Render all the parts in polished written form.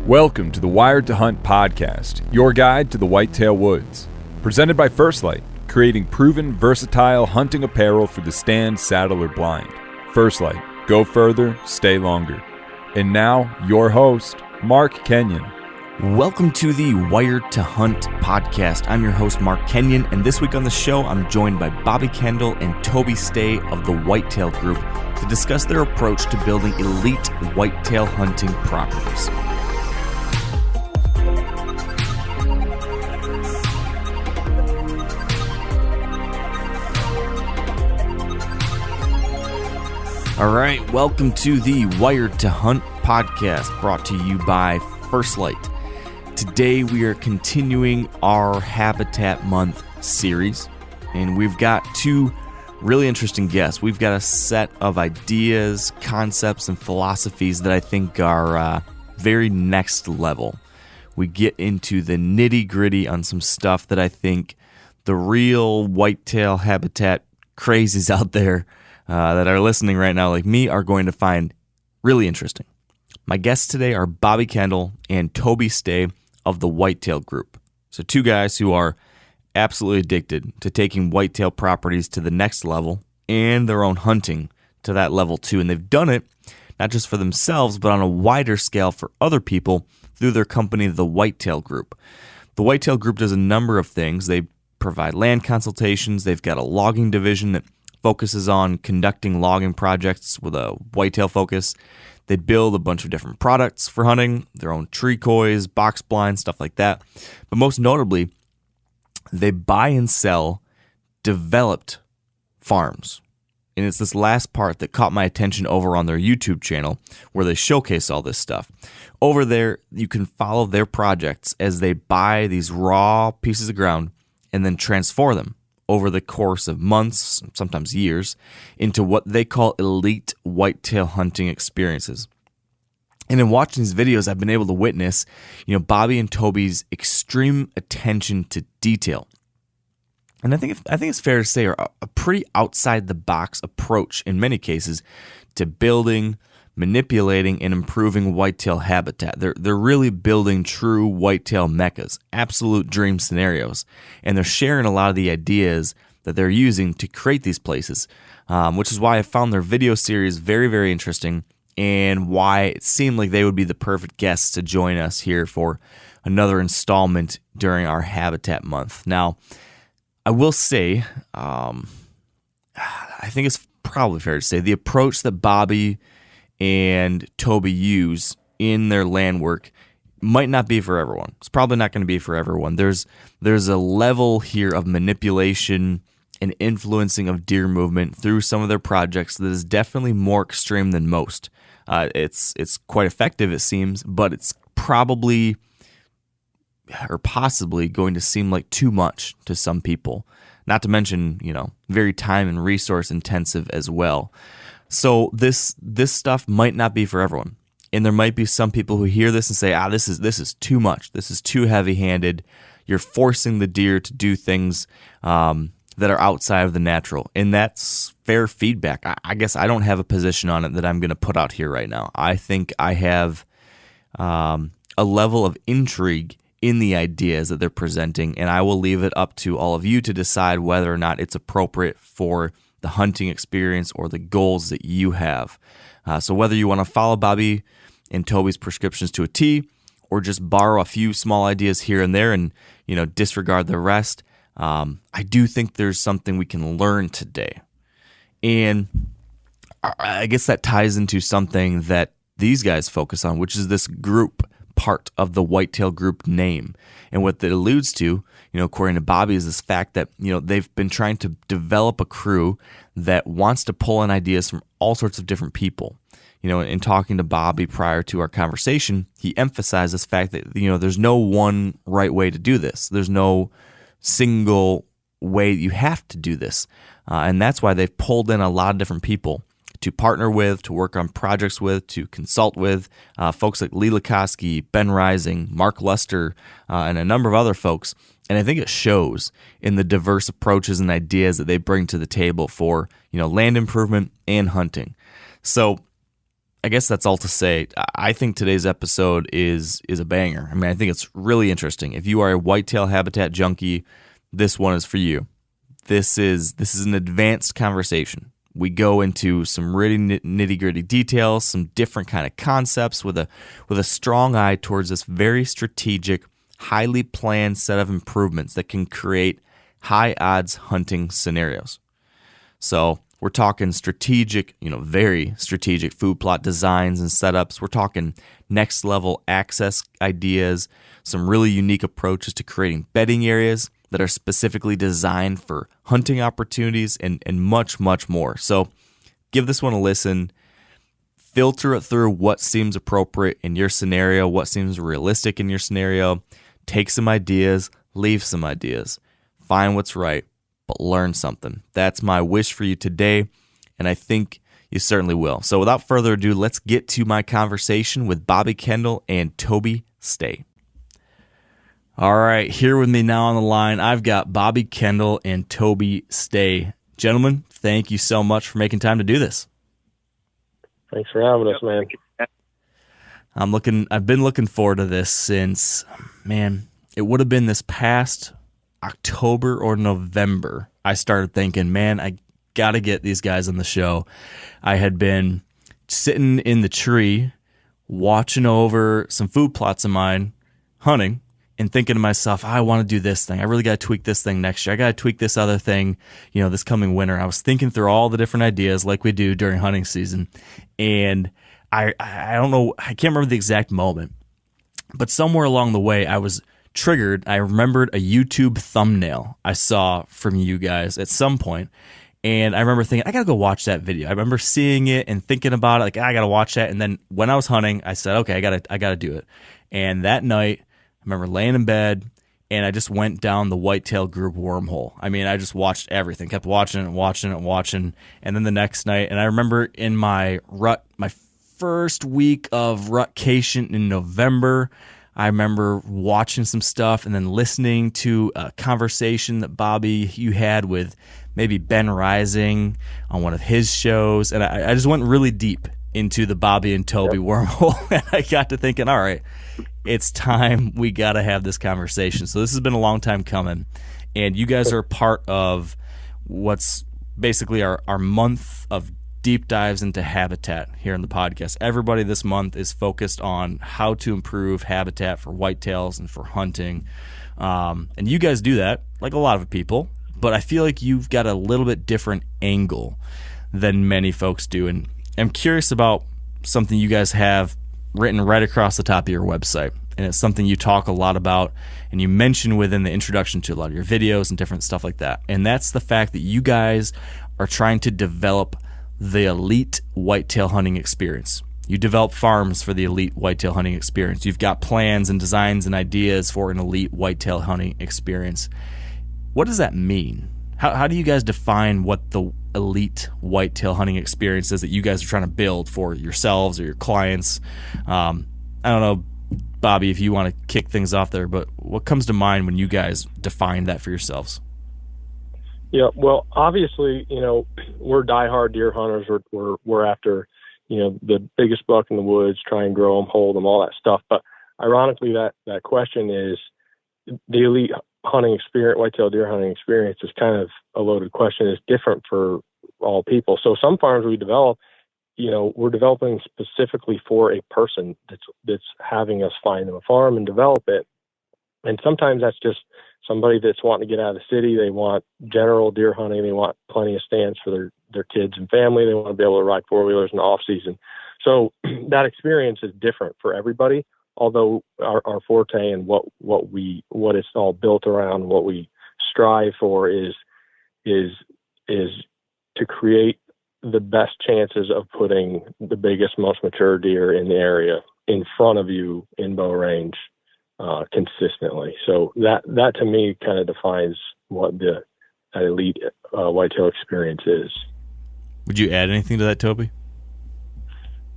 Welcome to the Wired to Hunt podcast, your guide to the whitetail woods. Presented by First Light, creating proven, versatile hunting apparel for the stand, saddle, or blind. First Light, go further, stay longer. And now, your host, Mark Kenyon. Welcome to the Wired to Hunt podcast. I'm your host, Mark Kenyon, and this week on the show, I'm joined by Bobby Kendall and Toby Stay of the Whitetail Group to discuss their approach to building elite whitetail hunting properties. All right, welcome to the Wired to Hunt podcast, brought to you by First Light. Today we are continuing our Habitat Month series, and we've got two really interesting guests. We've got a set of ideas, concepts, and philosophies that I think are very next level. We get into the nitty-gritty on some stuff that I think the real whitetail habitat crazies out there that are listening right now, like me, are going to find really interesting. My guests today are Bobby Kendall and Toby Stay of the Whitetail Group. So two guys who are absolutely addicted to taking whitetail properties to the next level and their own hunting to that level too. And they've done it not just for themselves, but on a wider scale for other people through their company, the Whitetail Group. The Whitetail Group does a number of things. They provide land consultations. They've got a logging division that focuses on conducting logging projects with a whitetail focus. They build a bunch of different products for hunting, their own tree coys, box blinds, stuff like that. But most notably, they buy and sell developed farms. And it's this last part that caught my attention over on their YouTube channel, where they showcase all this stuff. Over there, you can follow their projects as they buy these raw pieces of ground and then transform them over the course of months, sometimes years, into what they call elite whitetail hunting experiences. And in watching these videos, I've been able to witness, Bobby and Toby's extreme attention to detail. And I think it's fair to say a pretty outside the box approach in many cases to building, manipulating, and improving whitetail habitat. They're really building true whitetail meccas, absolute dream scenarios, and they're sharing a lot of the ideas that they're using to create these places, which is why I found their video series very, very interesting, and why it seemed like they would be the perfect guests to join us here for another installment during our Habitat Month. Now, I will say, I think it's probably fair to say, the approach that Bobby and Toby use in their land work might not be for everyone. It's probably not going to be for everyone. There's a level here of manipulation and influencing of deer movement through some of their projects that is definitely more extreme than most. It's quite effective, it seems, but it's probably or possibly going to seem like too much to some people. Not to mention, very time and resource intensive as well. So this stuff might not be for everyone, and there might be some people who hear this and say, this is too much. This is too heavy-handed. You're forcing the deer to do things that are outside of the natural, and that's fair feedback. I guess I don't have a position on it that I'm going to put out here right now. I think I have a level of intrigue in the ideas that they're presenting, and I will leave it up to all of you to decide whether or not it's appropriate for the hunting experience or the goals that you have. So whether you want to follow Bobby and Toby's prescriptions to a T, or just borrow a few small ideas here and there and disregard the rest, I do think there's something we can learn today. And I guess that ties into something that these guys focus on, which is this group part of the Whitetail Group name. And what that alludes to, according to Bobby, is this fact that, they've been trying to develop a crew that wants to pull in ideas from all sorts of different people. In talking to Bobby prior to our conversation, he emphasized this fact that, there's no one right way to do this. There's no single way you have to do this. And that's why they've pulled in a lot of different people to partner with, to work on projects with, to consult with, folks like Lee Lukoski, Ben Rising, Mark Lester, and a number of other folks. And I think it shows in the diverse approaches and ideas that they bring to the table for, land improvement and hunting. So I guess that's all to say. I think today's episode is a banger. I mean, I think it's really interesting. If you are a whitetail habitat junkie, this one is for you. This is an advanced conversation. We go into some really nitty-gritty details, some different kind of concepts with a strong eye towards this very strategic, highly planned set of improvements that can create high odds hunting scenarios. So we're talking strategic, very strategic food plot designs and setups. We're talking next level access ideas, some really unique approaches to creating bedding areas that are specifically designed for hunting opportunities, and much, much more. So give this one a listen. Filter it through what seems appropriate in your scenario, what seems realistic in your scenario. Take some ideas, leave some ideas. Find what's right, but learn something. That's my wish for you today, and I think you certainly will. So without further ado, let's get to my conversation with Bobby Kendall and Toby Stay. All right, here with me now on the line, I've got Bobby Kendall and Toby Stay. Gentlemen, thank you so much for making time to do this. Thanks for having us, man. I've been looking forward to this since, it would have been this past October or November. I started thinking, I got to get these guys on the show. I had been sitting in the tree watching over some food plots of mine hunting, and thinking to myself, I want to do this thing. I really got to tweak this thing next year. I got to tweak this other thing, this coming winter. I was thinking through all the different ideas like we do during hunting season. And I don't know, I can't remember the exact moment, but somewhere along the way I was triggered. I remembered a YouTube thumbnail I saw from you guys at some point. And I remember thinking, I got to go watch that video. I remember seeing it and thinking about it, like, I got to watch that. And then when I was hunting, I said, okay, I got to do it. And that night, I remember laying in bed, and I just went down the Whitetail Group wormhole. I just watched everything, kept watching it. And then the next night, and I remember in my first week of rutcation in November, I remember watching some stuff and then listening to a conversation that Bobby, you had with maybe Ben Rising on one of his shows. And I just went really deep into the Bobby and Toby wormhole. And I got to thinking, all right, it's time we got to have this conversation. So this has been a long time coming, and you guys are part of what's basically our month of deep dives into habitat here in the podcast. Everybody this month is focused on how to improve habitat for whitetails and for hunting. And you guys do that like a lot of people, but I feel like you've got a little bit different angle than many folks do. And I'm curious about something you guys have written right across the top of your website, and it's something you talk a lot about and you mention within the introduction to a lot of your videos and different stuff like that, and that's the fact that you guys are trying to develop the elite whitetail hunting experience. You develop farms for the elite whitetail hunting experience. You've got plans and designs and ideas for an elite whitetail hunting experience. What does that mean? How do you guys define what the elite whitetail hunting experience is that you guys are trying to build for yourselves or your clients? I don't know, Bobby, if you want to kick things off there, but what comes to mind when you guys define that for yourselves? Yeah, well, obviously, we're diehard deer hunters. We're after, the biggest buck in the woods, try and grow them, hold them, all that stuff. But ironically, that question is the elite hunting experience, whitetail deer hunting experience is kind of a loaded question. It's different for all people. So some farms we develop, we're developing specifically for a person that's having us find them a farm and develop it. And sometimes that's just somebody that's wanting to get out of the city. They want general deer hunting. They want plenty of stands for their kids and family. They want to be able to ride four-wheelers in the off season. So that experience is different for everybody. Although our forte and what it's all built around, what we strive for is to create the best chances of putting the biggest, most mature deer in the area in front of you in bow range consistently. So that to me kind of defines what the elite whitetail experience is. Would you add anything to that, Toby?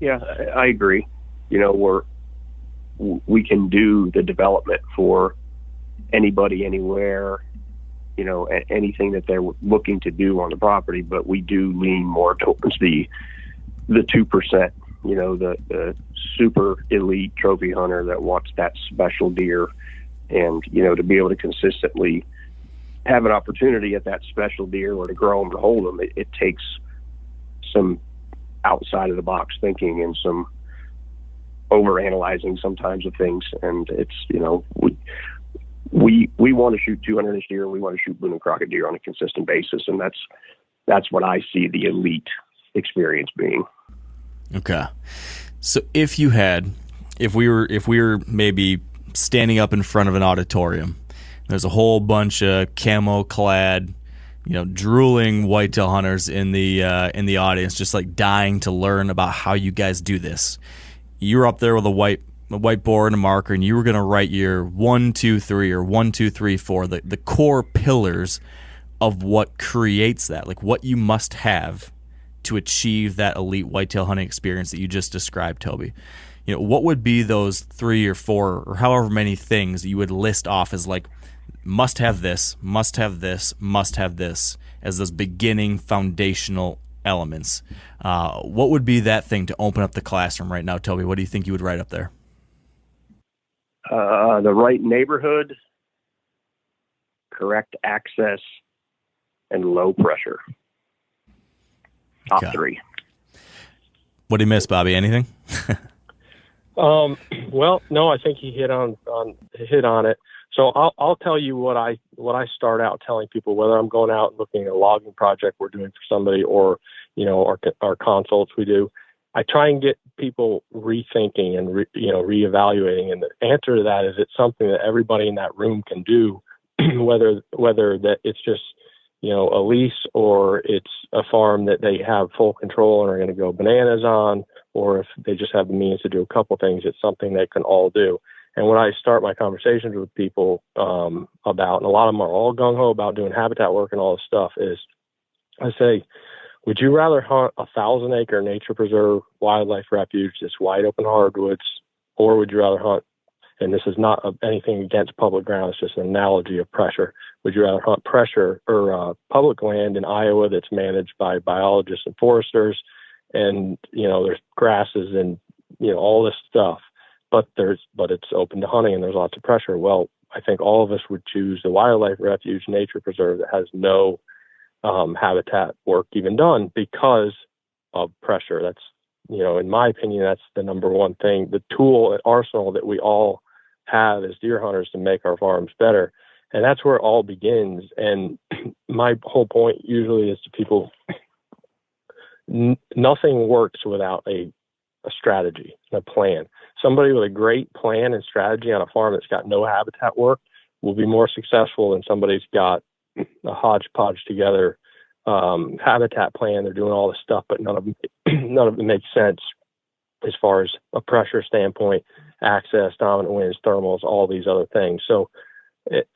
Yeah, I agree. We can do the development for anybody, anywhere, anything that they're looking to do on the property, but we do lean more towards the 2%, the super elite trophy hunter that wants that special deer, and, to be able to consistently have an opportunity at that special deer or to grow them, to hold them, it takes some outside of the box thinking and some overanalyzing sometimes of things. And it's, we want to shoot 200-inch deer. We want to shoot Boone and Crockett deer on a consistent basis. And that's what I see the elite experience being. Okay. So if we were maybe standing up in front of an auditorium, there's a whole bunch of camo clad, drooling whitetail hunters in the audience, just like dying to learn about how you guys do this. You're up there with a whiteboard and a marker, and you were going to write your 1, 2, 3 or 1, 2, 3, 4, the core pillars of what creates that, like what you must have to achieve that elite whitetail hunting experience that you just described, Toby. What would be those 3 or 4 or however many things that you would list off as like, must have this, must have this, must have this, as those beginning foundational elements? What would be that thing to open up the classroom right now, Toby? What do you think you would write up there? The right neighborhood, correct access, and low pressure. Top 3. What do you miss, Bobby? Anything? Well, no, I think he hit on it. So I'll tell you what I start out telling people, whether I'm going out and looking at a logging project we're doing for somebody, or our consults we do. I try and get people rethinking and reevaluating. And the answer to that is it's something that everybody in that room can do, whether that it's just a lease, or it's a farm that they have full control and are going to go bananas on, or if they just have the means to do a couple things, it's something they can all do. And when I start my conversations with people about, and a lot of them are all gung-ho about doing habitat work and all this stuff, is I say, would you rather hunt a 1,000-acre nature preserve wildlife refuge that's wide open hardwoods, or would you rather hunt, and this is not anything against public ground, it's just an analogy of pressure, would you rather hunt pressure or public land in Iowa that's managed by biologists and foresters, and there's grasses and all this stuff, but it's open to hunting and there's lots of pressure? Well, I think all of us would choose the wildlife refuge nature preserve that has no habitat work even done because of pressure. That's, in my opinion, that's the number one thing, the tool and arsenal that we all have as deer hunters to make our farms better. And that's where it all begins. And my whole point usually is to people, nothing works without a strategy, a plan. Somebody with a great plan and strategy on a farm that's got no habitat work will be more successful than somebody's got a hodgepodge together habitat plan. They're doing all this stuff, but none of it makes sense as far as a pressure standpoint, access, dominant winds, thermals, all these other things. So,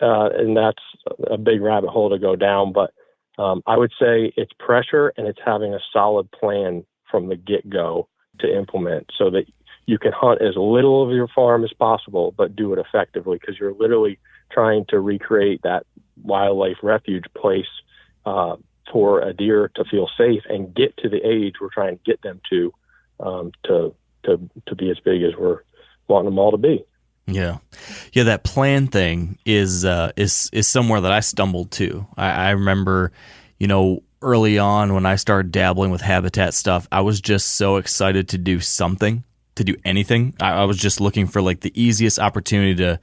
and that's a big rabbit hole to go down. But I would say it's pressure, and it's having a solid plan from the get-go to implement, so that you can hunt as little of your farm as possible, but do it effectively, because you're literally trying to recreate that wildlife refuge place for a deer to feel safe and get to the age we're trying to get them to be as big as we're wanting them all to be. Yeah. That plan thing is somewhere that I stumbled to. I remember, early on when I started dabbling with habitat stuff, I was just so excited to do something, to do anything. I was just looking for like the easiest opportunity to,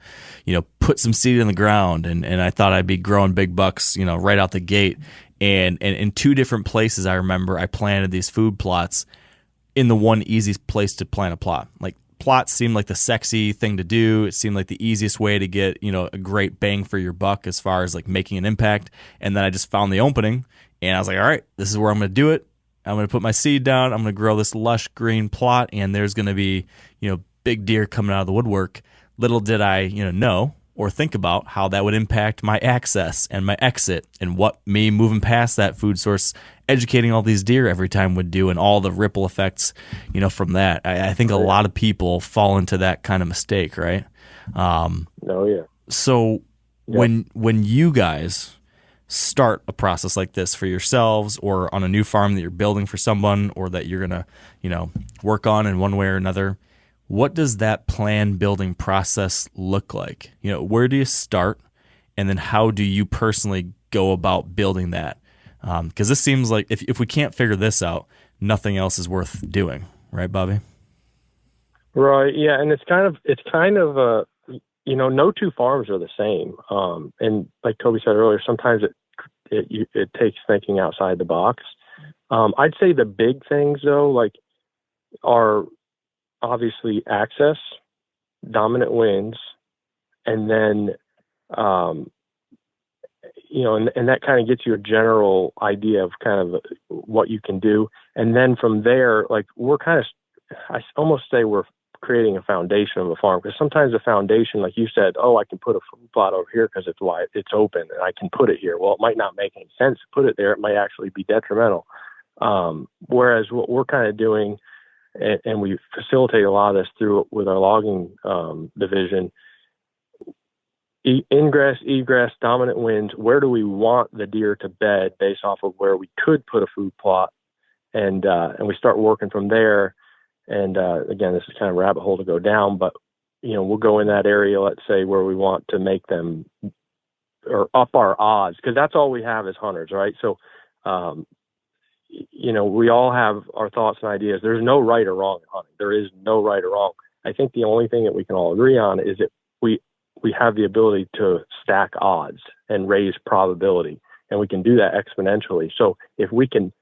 put some seed in the ground. And I thought I'd be growing big bucks, right out the gate. And in 2 different places, I remember I planted these food plots in the one easiest place to plant a plot. Like, plots seemed like the sexy thing to do. It seemed like the easiest way to get, a great bang for your buck as far as like making an impact. And then I just found the opening, and I was like, all right, this is where I'm going to do it. I'm going to put my seed down. I'm going to grow this lush green plot, and there's going to be, big deer coming out of the woodwork. Little did I, know or think about how that would impact my access and my exit, and what me moving past that food source, educating all these deer every time would do, and all the ripple effects, from that. I think a lot of people fall into that kind of mistake, right? Oh, yeah. So when you guys start a process like this for yourselves or on a new farm that you're building for someone or that you're going to, work on in one way or another, what does that plan building process look like? Where do you start? And then how do you personally go about building that? Because this seems like if we can't figure this out, nothing else is worth doing. Right, Bobby? Right. Yeah. And it's kind of no two farms are the same. And like Toby said earlier, sometimes it takes thinking outside the box. I'd say the big things though, are obviously access, dominant winds, and then, and that kind of gets you a general idea of kind of what you can do. And then from there, I almost say we're creating a foundation of a farm, because sometimes the foundation, like you said, I can put a food plot over here because it's wide, it's open, and I can put it here. Well, it might not make any sense to put it there. It might actually be detrimental. Whereas what we're kind of doing, and we facilitate a lot of this through with our logging division, ingress, egress, dominant winds. Where do we want the deer to bed based off of where we could put a food plot, and we start working from there. And again, this is kind of a rabbit hole to go down, but we'll go in that area, let's say, where we want to make them or up our odds, because that's all we have as hunters, right? So, we all have our thoughts and ideas. There's no right or wrong in hunting. There is no right or wrong. I think the only thing that we can all agree on is that we have the ability to stack odds and raise probability, and we can do that exponentially. So if we can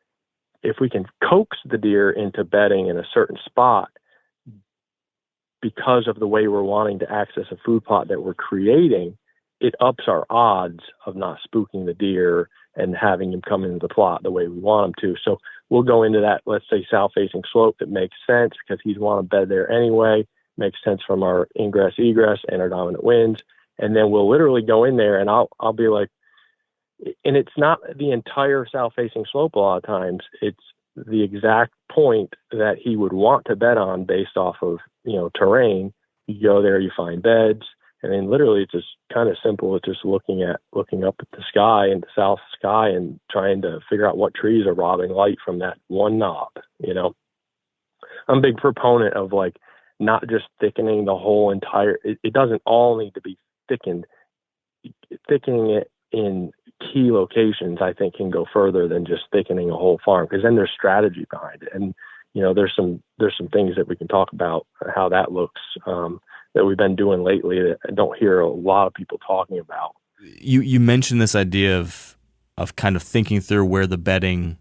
coax the deer into bedding in a certain spot because of the way we're wanting to access a food plot that we're creating, it ups our odds of not spooking the deer and having him come into the plot the way we want him to. So we'll go into that, let's say, south-facing slope that makes sense because he's want to bed there anyway, makes sense from our ingress, egress, and our dominant winds. And then we'll literally go in there and I'll be like, and it's not the entire south-facing slope a lot of times. It's the exact point that he would want to bed on based off of, terrain. You go there, you find beds, and then literally it's just kind of simple. It's just looking up at the sky and the south sky and trying to figure out what trees are robbing light from that one knob. I'm a big proponent of not just thickening the whole entire, it doesn't all need to be thickened. Thickening it in key locations, I think, can go further than just thickening a whole farm, because then there's strategy behind it. And, there's some things that we can talk about how that looks, that we've been doing lately that I don't hear a lot of people talking about. You mentioned this idea of kind of thinking through where the bedding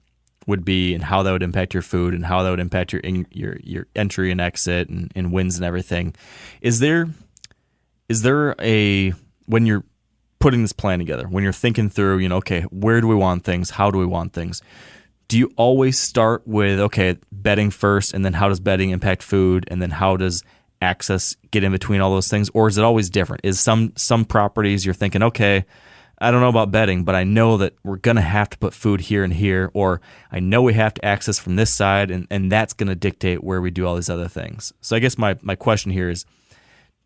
would be and how that would impact your food and how that would impact your entry and exit and winds and everything. Is there a, when you're putting this plan together, when you're thinking through, okay, where do we want things? How do we want things? Do you always start with, okay, bedding first, and then how does bedding impact food? And then how does access get in between all those things? Or is it always different? Is some properties you're thinking, okay, I don't know about bedding, but I know that we're going to have to put food here and here, or I know we have to access from this side, and that's going to dictate where we do all these other things. So I guess my question here is,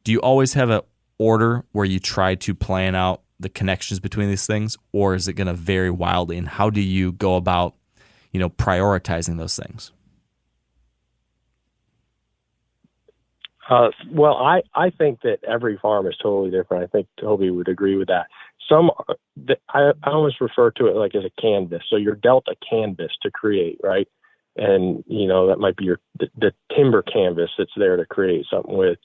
do you always have an order where you try to plan out the connections between these things, or is it going to vary wildly? And how do you go about, prioritizing those things? Well, I think that every farm is totally different. I think Toby would agree with that. I almost refer to it like as a canvas. So you're dealt a canvas to create, right? And, that might be the timber canvas that's there to create something with.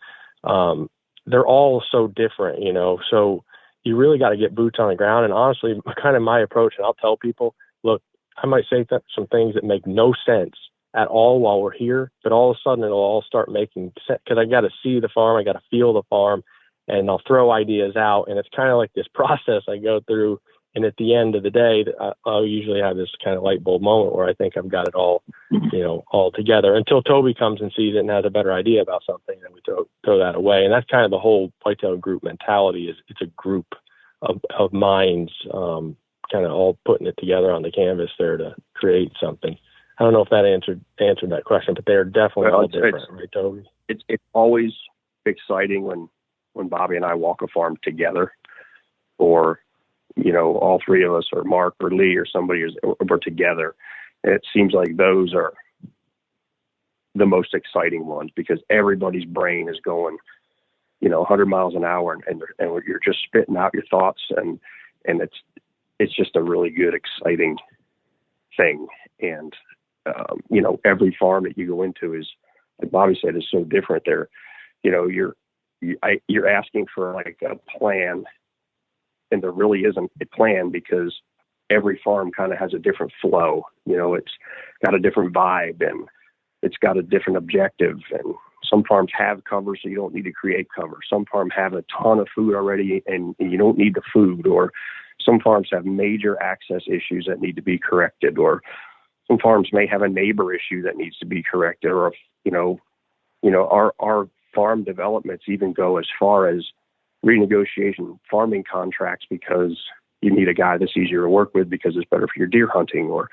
They're all so different, so you really got to get boots on the ground. And honestly, kind of my approach, and I'll tell people, look, I might say some things that make no sense at all while we're here, but all of a sudden it'll all start making sense because I got to see the farm, I got to feel the farm, and I'll throw ideas out. And it's kind of like this process I go through. And at the end of the day, I'll usually have this kind of light bulb moment where I think I've got it all, all together until Toby comes and sees it and has a better idea about something, and we throw that away. And that's kind of the whole Whitetail Group mentality. Is it's a group of minds, kind of all putting it together on the canvas there to create something. I don't know if that answered that question, but they're definitely all different, right, Toby? It's always exciting when Bobby and I walk a farm together, or all three of us, or Mark or Lee or somebody we're together. And it seems like those are the most exciting ones, because everybody's brain is going, 100 miles an hour, and you're just spitting out your thoughts, and it's just a really good, exciting thing. And, every farm that you go into is, like Bobby said, is so different there. You're asking for like a plan, and there really isn't a plan, because every farm kind of has a different flow. It's got a different vibe, and it's got a different objective. And some farms have cover, so you don't need to create cover. Some farms have a ton of food already, and you don't need the food. Or some farms have major access issues that need to be corrected. Or some farms may have a neighbor issue that needs to be corrected. Or, our farm developments even go as far as renegotiation farming contracts, because you need a guy that's easier to work with because it's better for your deer hunting. Or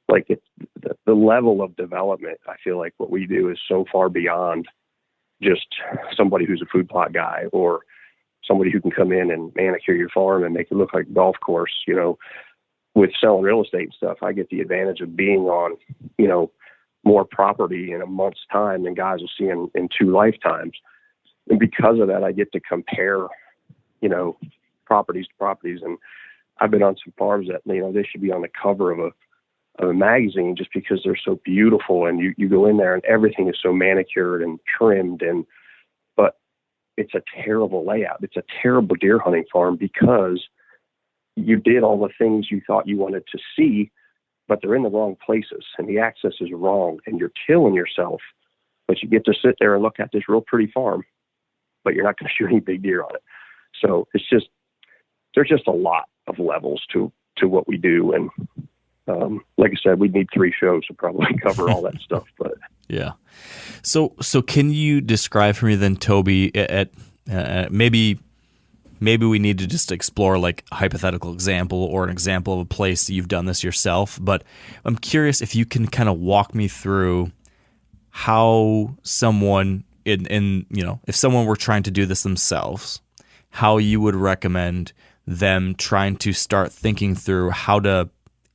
like the level of development, I feel like what we do is so far beyond just somebody who's a food plot guy, or somebody who can come in and manicure your farm and make it look like a golf course. With selling real estate and stuff, I get the advantage of being on, more property in a month's time than guys will see in 2 lifetimes. And because of that, I get to compare, properties to properties. And I've been on some farms that, they should be on the cover of a magazine, just because they're so beautiful. And you go in there and everything is so manicured and trimmed, but it's a terrible layout. It's a terrible deer hunting farm, because you did all the things you thought you wanted to see, but they're in the wrong places, and the access is wrong, and you're killing yourself. But you get to sit there and look at this real pretty farm, but you're not going to shoot any big deer on it. So there's just a lot of levels to what we do. And like I said, we'd need 3 shows to probably cover all that stuff. But yeah. So can you describe for me then, Toby, at maybe we need to just explore like a hypothetical example, or an example of a place that you've done this yourself. But I'm curious if you can kind of walk me through how someone if someone were trying to do this themselves, how you would recommend them trying to start thinking through how to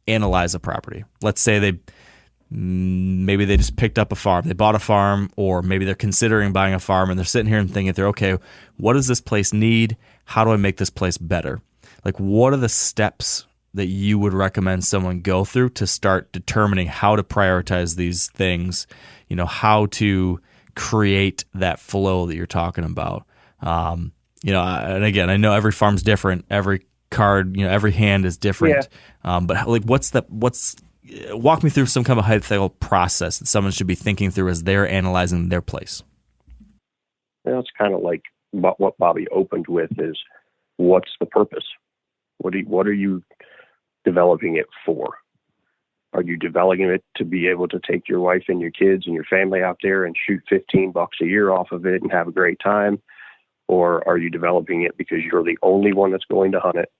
analyze a property. Let's say maybe they just picked up a farm, they bought a farm, or maybe they're considering buying a farm, and they're sitting here and thinking through, okay, what does this place need? How do I make this place better? Like, what are the steps that you would recommend someone go through to start determining how to prioritize these things, how to create that flow that you're talking about? And again, I know every farm's different, every card, every hand is different. Yeah. But like, walk me through some kind of hypothetical process that someone should be thinking through as they're analyzing their place. It's kind of like what Bobby opened with is, what's the purpose? What are you developing it for? Are you developing it to be able to take your wife and your kids and your family out there and shoot $15 a year off of it and have a great time? Or are you developing it because you're the only one that's going to hunt it,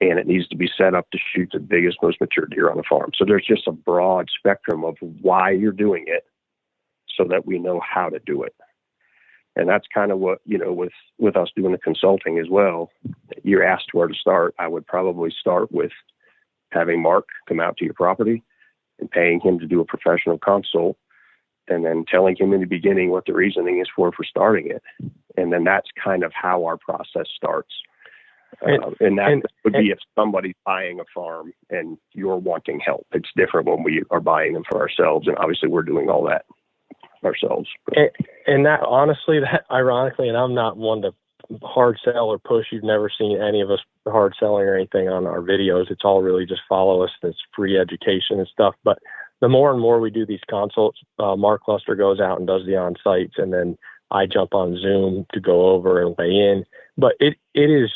and it needs to be set up to shoot the biggest, most mature deer on the farm? So there's just a broad spectrum of why you're doing it, so that we know how to do it. And that's kind of what, with us doing the consulting as well, you're asked where to start. I would probably start with having Mark come out to your property and paying him to do a professional consult, and then telling him in the beginning what the reasoning is for starting it. And then that's kind of how our process starts. And that would be if somebody's buying a farm and you're wanting help. It's different when we are buying them for ourselves. And obviously we're doing all that ourselves. And that, honestly, that ironically, and I'm not one to hard sell or push. You've never seen any of us hard selling or anything on our videos. It's all really just follow us. It's free education and stuff. But the more and more we do these consults, Mark Luster goes out and does the on-sites, and then I jump on Zoom to go over and weigh in. But it is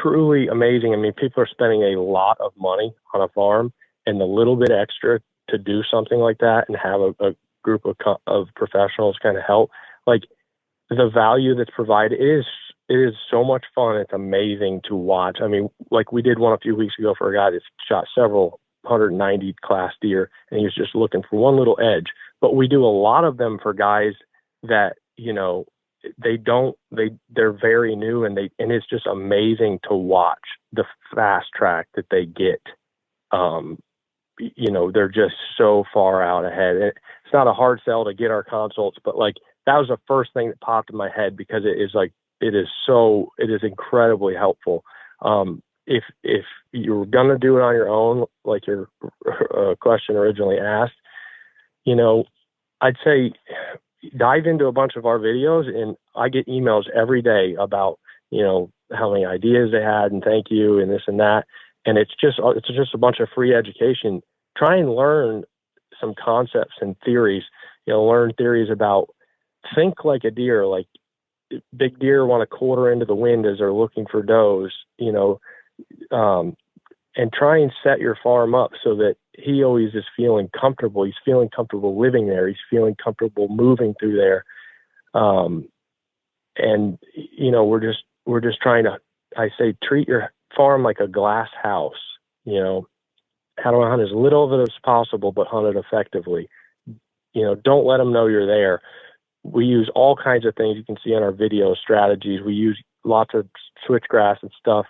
truly amazing. I mean, people are spending a lot of money on a farm, and the little bit extra to do something like that and have a group of professionals kind of help, like the value that's provided, it is so much fun. It's amazing to watch. I mean, like we did one a few weeks ago for a guy that shot several 190 class deer, and he was just looking for one little edge. But we do a lot of them for guys that, they're very new, and it's just amazing to watch the fast track that they get. They're just so far out ahead. It's not a hard sell to get our consults, but like that was the first thing that popped in my head, because it is incredibly helpful. If you're going to do it on your own, like your question originally asked, I'd say dive into a bunch of our videos, and I get emails every day about, how many ideas they had and thank you and this and that. And it's just a bunch of free education. Try and learn some concepts and theories, learn theories about, think like a deer, like big deer want to quarter into the wind as they're looking for does, and try and set your farm up so that he always is feeling comfortable. He's feeling comfortable living there. He's feeling comfortable moving through there. We're just trying to, I say, treat your farm like a glass house. How do I hunt as little of it as possible, but hunt it effectively? Don't let them know you're there. We use all kinds of things you can see on our video strategies. We use lots of switchgrass and stuff.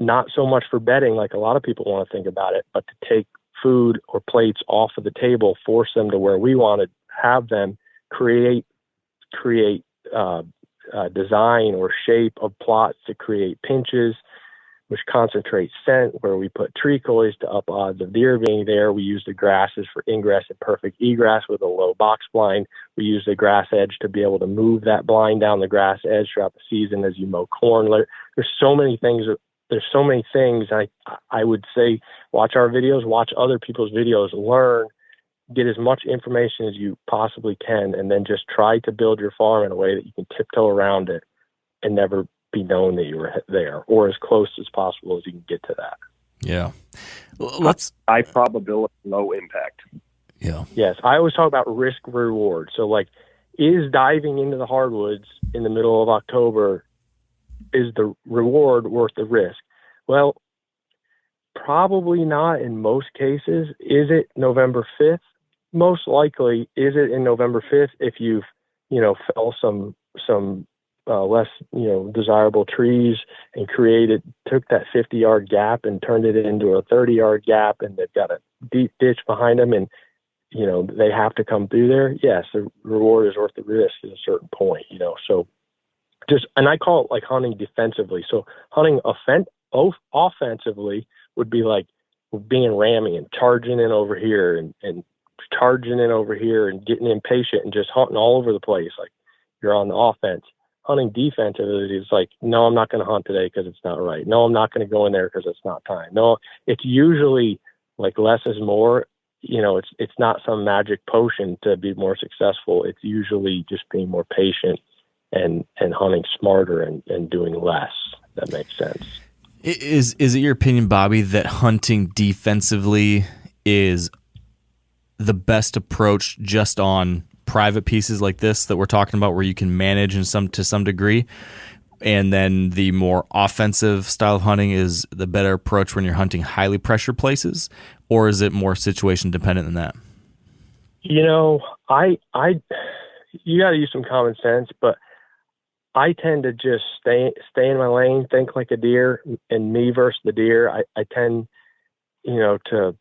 Not so much for bedding, like a lot of people want to think about it, but to take food or plates off of the table, force them to where we want to have them, create design or shape of plots to create pinches, which concentrate scent, where we put tree coys to up odds of deer being there. We use the grasses for ingress and perfect egress with a low box blind. We use the grass edge to be able to move that blind down the grass edge throughout the season as you mow corn. There's so many things. I would say watch our videos, watch other people's videos, learn, get as much information as you possibly can, and then just try to build your farm in a way that you can tiptoe around it and never be known that you were there, or as close as possible as you can get to that. Yeah. High probability, low impact. Yeah. Yes. I always talk about risk reward. So like, is diving into the hardwoods in the middle of October, is the reward worth the risk? Well, probably not in most cases. Is it November 5th? Most likely. Is it in November 5th if you've, fell some less, desirable trees and took that 50-yard gap and turned it into a 30-yard gap, and they've got a deep ditch behind them, and, they have to come through there? Yes, the reward is worth the risk at a certain point, so and I call it like hunting defensively. So hunting offensively would be like being rammy and charging in over here and charging in over here and getting impatient and just hunting all over the place. Like you're on the offense. Hunting defensively is like, no, I'm not going to hunt today because it's not right. No, I'm not going to go in there because it's not time. No, it's usually like less is more. It's not some magic potion to be more successful. It's usually just being more patient and hunting smarter and doing less. That makes sense. Is it your opinion, Bobby, that hunting defensively is the best approach just on private pieces like this that we're talking about, where you can manage to some degree, and then the more offensive style of hunting is the better approach when you're hunting highly pressured places? Or is it more situation dependent than that? You got to use some common sense, but I tend to just stay in my lane, think like a deer, and me versus the deer. I tend, to,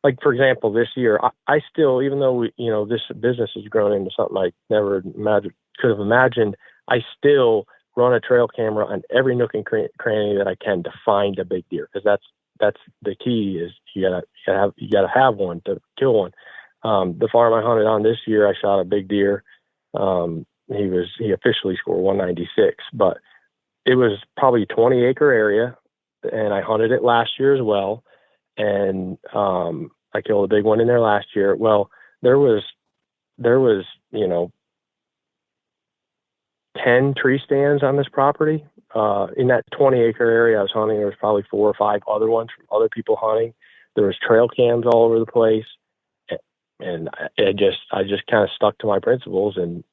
like, for example, this year, I still, even though this business has grown into something I never could have imagined, I still run a trail camera on every nook and cranny that I can to find a big deer, because that's the key. Is you gotta have one to kill one. The farm I hunted on this year, I shot a big deer. He officially scored 196, but it was probably a 20-acre area, and I hunted it last year as well. And I killed a big one in there last year. Well, there was 10 tree stands on this property. In that 20-acre area I was hunting, there was probably 4 or 5 other ones from other people hunting. There was trail cams all over the place, and I just kind of stuck to my principles and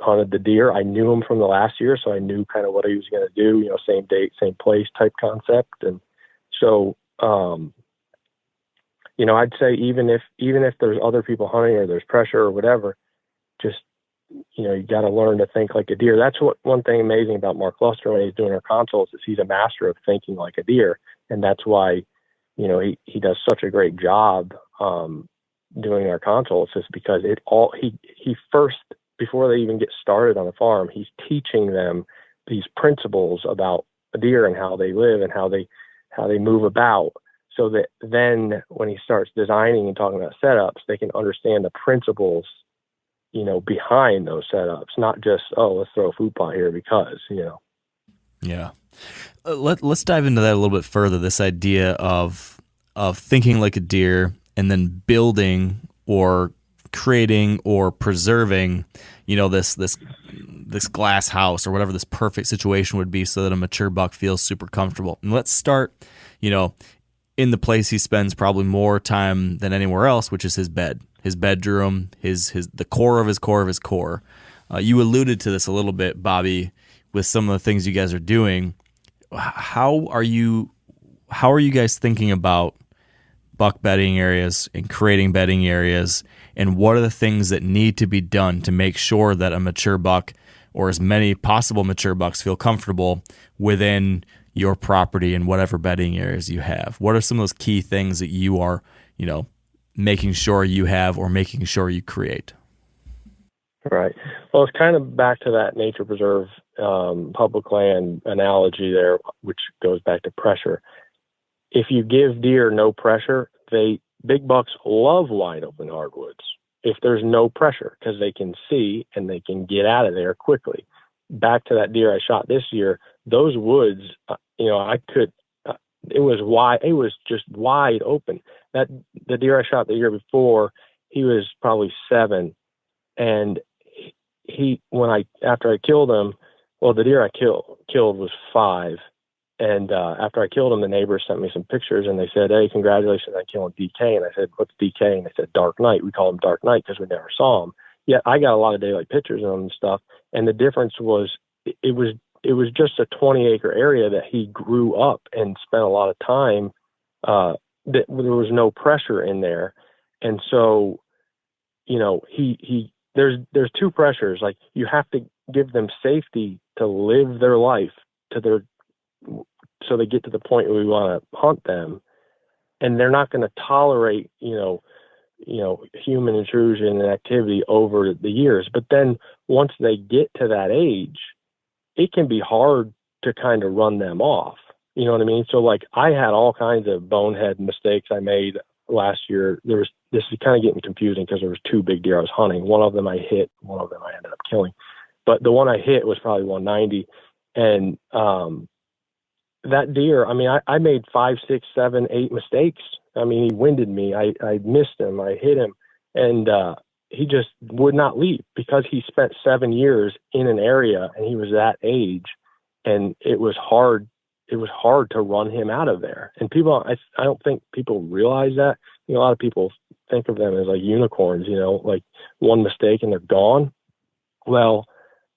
hunted the deer. I knew him from the last year, so I knew kind of what he was going to do. Same date, same place type concept. And so, I'd say even if there's other people hunting or there's pressure or whatever, just you got to learn to think like a deer. That's what one thing amazing about Mark Luster when he's doing our consults is he's a master of thinking like a deer. And that's why, he does such a great job doing our consults, is because he first, before they even get started on the farm, he's teaching them these principles about a deer and how they live and how they move about, so that then when he starts designing and talking about setups, they can understand the principles, behind those setups, not just, let's throw a food plot here because. Yeah. Let's dive into that a little bit further. This idea of thinking like a deer and then building or creating or preserving, this glass house or whatever this perfect situation would be so that a mature buck feels super comfortable. And let's start, in the place he spends probably more time than anywhere else, which is his bed, his bedroom, the core of his core of his core. You alluded to this a little bit, Bobby, with some of the things you guys are doing. How are you guys thinking about buck bedding areas and creating bedding areas, and what are the things that need to be done to make sure that a mature buck, or as many possible mature bucks, feel comfortable within your property and whatever bedding areas you have? What are some of those key things that you are, making sure you have or making sure you create? Right. Well, it's kind of back to that nature preserve, public land analogy there, which goes back to pressure. If you give deer no pressure, big bucks love wide open hardwoods if there's no pressure, because they can see and they can get out of there quickly. Back to that deer I shot this year, those woods, it was just wide open. The deer I shot the year before, he was probably 7, and after I killed him, well, the deer I killed was 5. And after I killed him, the neighbors sent me some pictures, and they said, "Hey, congratulations on killing DK." And I said, "What's DK?" And they said, "Dark Knight." We call him Dark Knight because we never saw him. Yet I got a lot of daylight pictures of him and stuff. And the difference was it was just a 20-acre area that he grew up and spent a lot of time. That there was no pressure in there, and so there's 2 pressures. Like, you have to give them safety to live their life so they get to the point where we want to hunt them, and they're not going to tolerate, human intrusion and activity over the years. But then once they get to that age, it can be hard to kind of run them off. You know what I mean? So like, I had all kinds of bonehead mistakes I made last year. This is kind of getting confusing because there was 2 big deer I was hunting. One of them I hit, one of them I ended up killing, but the one I hit was probably 190. And, that deer, I made 5, 6, 7, 8 mistakes. He winded me. I missed him. I hit him, and he just would not leave because he spent 7 years in an area and he was that age, and it was hard. It was hard to run him out of there. And people, I don't think people realize that. A lot of people think of them as like unicorns, like one mistake and they're gone. Well,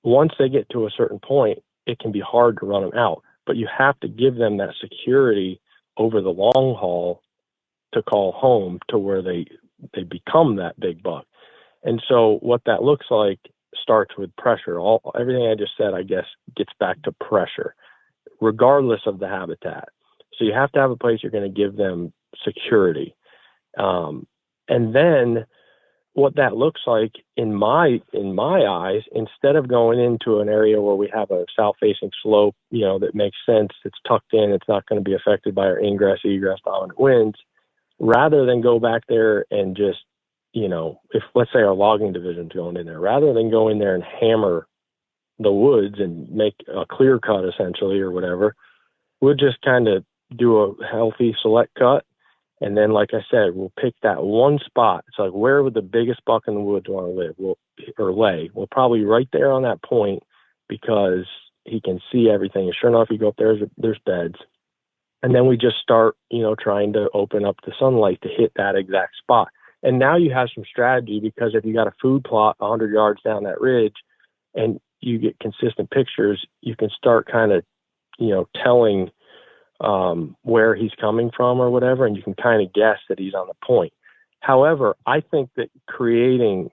once they get to a certain point, it can be hard to run them out. But you have to give them that security over the long haul to call home to where they become that big buck. And so what that looks like starts with pressure. Everything I just said, I guess, gets back to pressure, regardless of the habitat. So you have to have a place you're going to give them security. And then what that looks like in my eyes, instead of going into an area where we have a south-facing slope, that makes sense, it's tucked in, it's not going to be affected by our ingress, egress, dominant winds, rather than go back there and just, if let's say our logging division's going in there, rather than go in there and hammer the woods and make a clear cut essentially or whatever, we'll just kind of do a healthy select cut. And then, like I said, we'll pick that one spot. It's like, where would the biggest buck in the woods want to live or lay? Well, probably right there on that point, because he can see everything. And sure enough, you go up there, there's beds. And then we just start, trying to open up the sunlight to hit that exact spot. And now you have some strategy, because if you got a food plot 100 yards down that ridge and you get consistent pictures, you can start kind of, telling where he's coming from or whatever, and you can kind of guess that he's on the point. However, I think that creating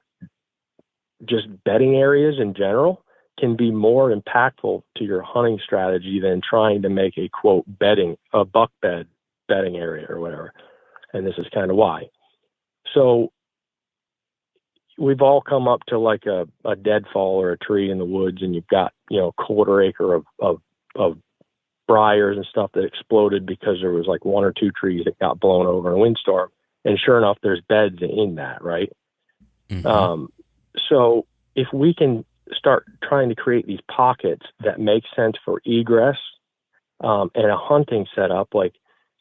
just bedding areas in general can be more impactful to your hunting strategy than trying to make a quote a buck bed bedding area or whatever. And this is kind of why. So we've all come up to like a deadfall or a tree in the woods, and you've got, a quarter acre of briars and stuff that exploded because there was like one or two trees that got blown over in a windstorm. And sure enough, there's beds in that, right? Mm-hmm. So if we can start trying to create these pockets that make sense for egress and a hunting setup, like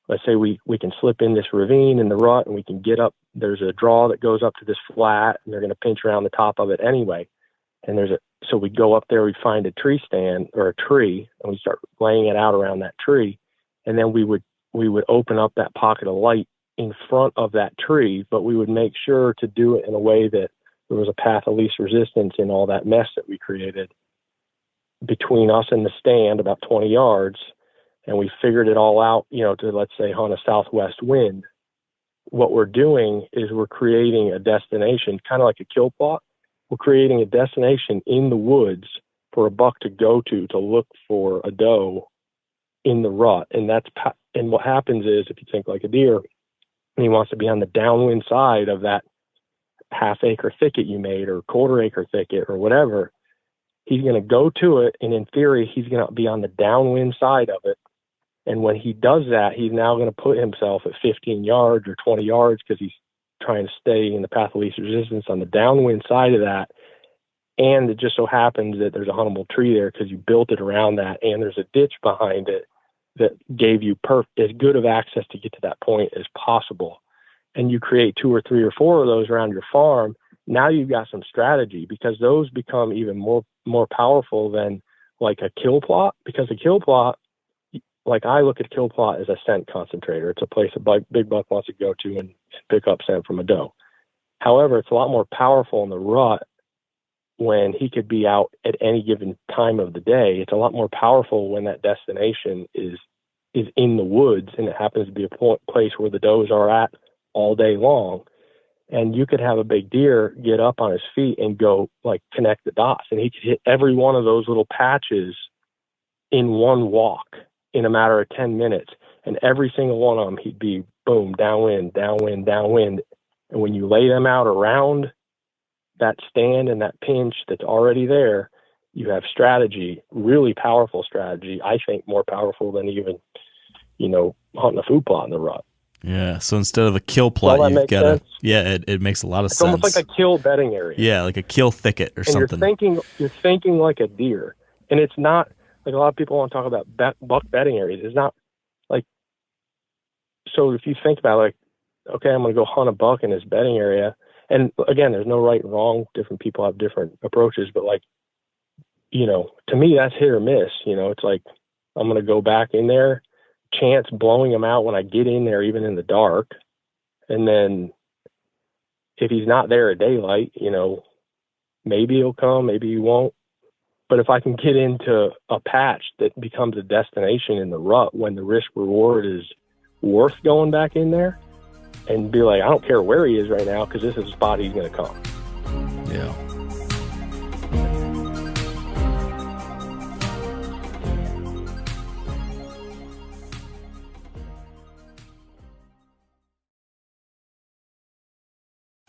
let's say we can slip in this ravine in the rut and we can get up, there's a draw that goes up to this flat and they're going to pinch around the top of it anyway. And so we go up there, we find a tree stand or a tree, and we start laying it out around that tree. And then we would open up that pocket of light in front of that tree, but we would make sure to do it in a way that there was a path of least resistance in all that mess that we created between us and the stand, about 20 yards. And we figured it all out, to, let's say, hunt a southwest wind. What we're doing is we're creating a destination, kind of like a kill plot. We're creating a destination in the woods for a buck to go to look for a doe in the rut. And what happens is, if you think like a deer, and he wants to be on the downwind side of that half-acre thicket you made, or quarter-acre thicket, or whatever, he's going to go to it, and in theory, he's going to be on the downwind side of it. And when he does that, he's now going to put himself at 15 yards or 20 yards because he's trying to stay in the path of least resistance on the downwind side of that. And it just so happens that there's a huntable tree there because you built it around that, and there's a ditch behind it that gave you as good of access to get to that point as possible. And you create 2 or 3 or 4 of those around your farm. Now you've got some strategy, because those become even more powerful than like a kill plot, because a kill plot, like I look at kill plot as a scent concentrator. It's a place a big buck wants to go to and pick up scent from a doe. However, it's a lot more powerful in the rut when he could be out at any given time of the day. It's a lot more powerful when that destination is in the woods, and it happens to be a place where the does are at all day long. And you could have a big deer get up on his feet and go like connect the dots, and he could hit every one of those little patches in one walk in a matter of 10 minutes. And every single one of them, he'd be boom, downwind, downwind, downwind. And when you lay them out around that stand and that pinch that's already there, you have strategy, really powerful strategy. I think more powerful than even, hunting a food plot in the rut. Yeah. So instead of a kill plot, you've got it makes a lot of sense. It's almost like a kill bedding area. Yeah. Like a kill thicket or something. You're thinking like a deer, and it's not like a lot of people want to talk about buck bedding areas. It's not like, so if you think about like, okay, I'm going to go hunt a buck in this bedding area. And again, there's no right and wrong. Different people have different approaches, but like, to me, that's hit or miss. It's like, I'm going to go back in there, chance blowing him out when I get in there, even in the dark. And then if he's not there at daylight, maybe he'll come, maybe he won't. But if I can get into a patch that becomes a destination in the rut when the risk reward is worth going back in there, and be like, I don't care where he is right now, because this is the spot he's going to come. Yeah.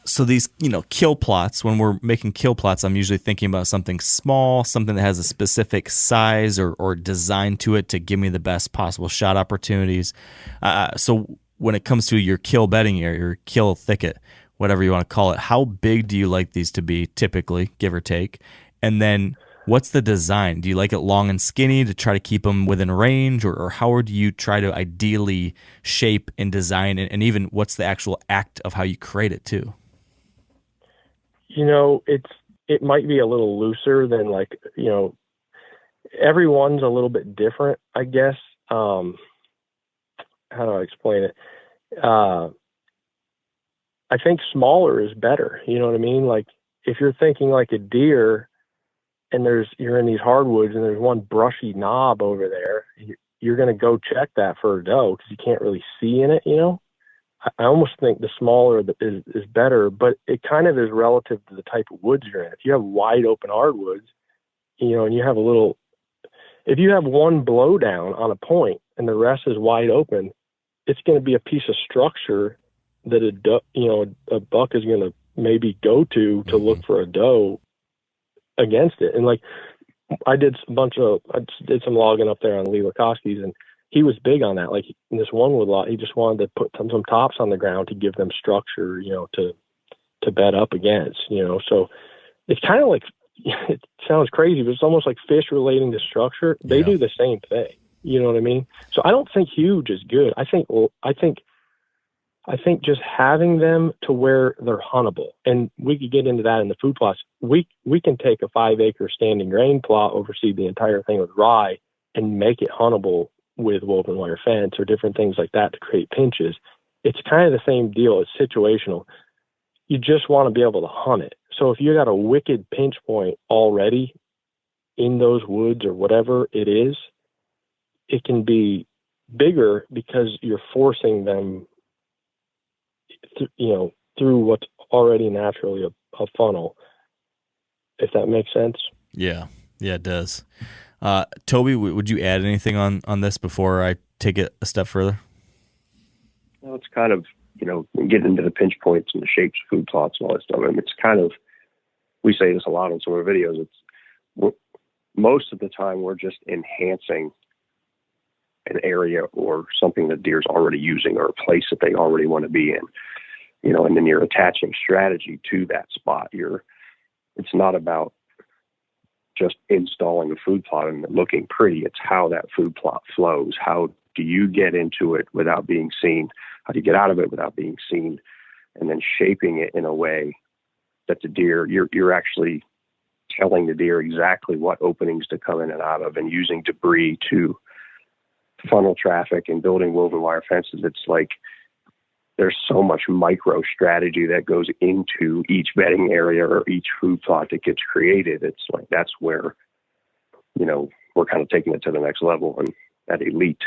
So these, kill plots, when we're making kill plots, I'm usually thinking about something small, something that has a specific size or design to it to give me the best possible shot opportunities. So when it comes to your kill bedding area, your kill thicket, whatever you want to call it, how big do you like these to be typically, give or take? And then what's the design? Do you like it long and skinny to try to keep them within range, or how do you try to ideally shape and design it? And even what's the actual act of how you create it too? It might be a little looser than like, everyone's a little bit different, I guess. How do I explain it? I think smaller is better. You know what I mean? Like if you're thinking like a deer and you're in these hardwoods and there's one brushy knob over there, you're going to go check that for a doe because you can't really see in it, I almost think the smaller is better, but it kind of is relative to the type of woods you're in. If you have wide open hardwoods, and you have if you have one blowdown on a point and the rest is wide open, it's going to be a piece of structure that a buck is going to maybe go to look for a doe against it. And like, I did some logging up there on Lee Lakoski's, and he was big on that. Like in this one wood lot, he just wanted to put some tops on the ground to give them structure, to bed up against, So it's kind of like, it sounds crazy, but it's almost like fish relating to structure. They do the same thing. You know what I mean? So I don't think huge is good. I think just having them to where they're huntable, and we could get into that in the food plots. We can take a 5-acre standing grain plot, oversee the entire thing with rye, and make it huntable with woven wire fence or different things like that to create pinches. It's kind of the same deal. It's situational. You just want to be able to hunt it. So if you got a wicked pinch point already in those woods or whatever it is, it can be bigger because you're forcing them, through what's already naturally a funnel, if that makes sense. Yeah, it does. Toby, would you add anything on this before I take it a step further? Well, it's kind of, getting into the pinch points and the shapes of food plots and all that stuff. I mean, it's kind of, we say this a lot on some of our videos. Most of the time we're just enhancing an area or something that deer's already using or a place that they already want to be in, and then you're attaching strategy to that spot. It's not about just installing a food plot and looking pretty. It's how that food plot flows. How do you get into it without being seen? How do you get out of it without being seen? And then shaping it in a way that the deer, you're actually telling the deer exactly what openings to come in and out of, and using debris to funnel traffic and building woven wire fences. It's like there's so much micro strategy that goes into each bedding area or each food plot that gets created. It's like that's where, we're kind of taking it to the next level, and that elite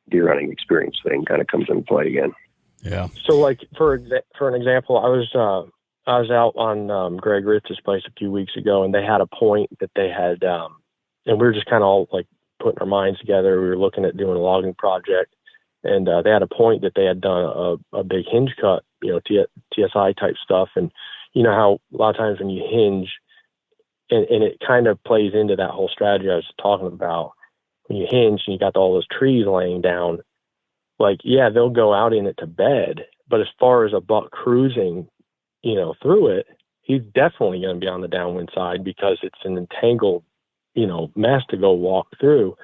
deer hunting experience thing kind of comes into play again. Yeah. So like for an example, I was out on Greg Ritz's place a few weeks ago, and they had a point that they had, and we were just kind of all like putting our minds together. We were looking at doing a logging project, and they had a point that they had done a big hinge cut, TSI type stuff. And you know how a lot of times when you hinge, and it kind of plays into that whole strategy I was talking about. When you hinge and you got all those trees laying down, like, yeah, they'll go out in it to bed. But as far as a buck cruising, through it, he's definitely going to be on the downwind side because it's an entangled, mess to go walk through.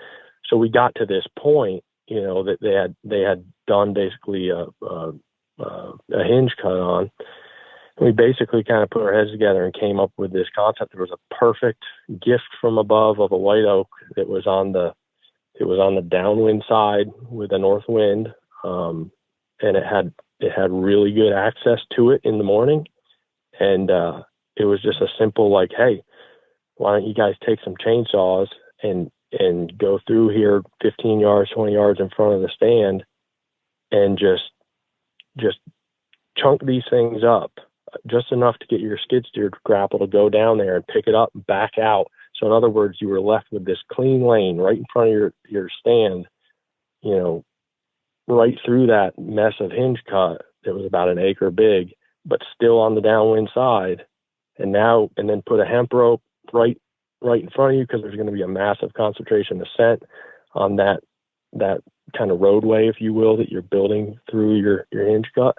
So we got to this point, that they had done basically a hinge cut on. And we basically kind of put our heads together and came up with this concept. There was a perfect gift from above of a white oak that was on the downwind side with a north wind. And it had really good access to it in the morning. And it was just a simple like, hey, why don't you guys take some chainsaws and go through here 15 yards, 20 yards in front of the stand and just chunk these things up just enough to get your skid steer grapple to go down there and pick it up and back out. So in other words, you were left with this clean lane right in front of your stand, right through that mess of hinge cut that was about an acre big, but still on the downwind side. And then put a hemp rope right in front of you, because there's going to be a massive concentration of scent on that kind of roadway, if you will, that you're building through your hinge cut.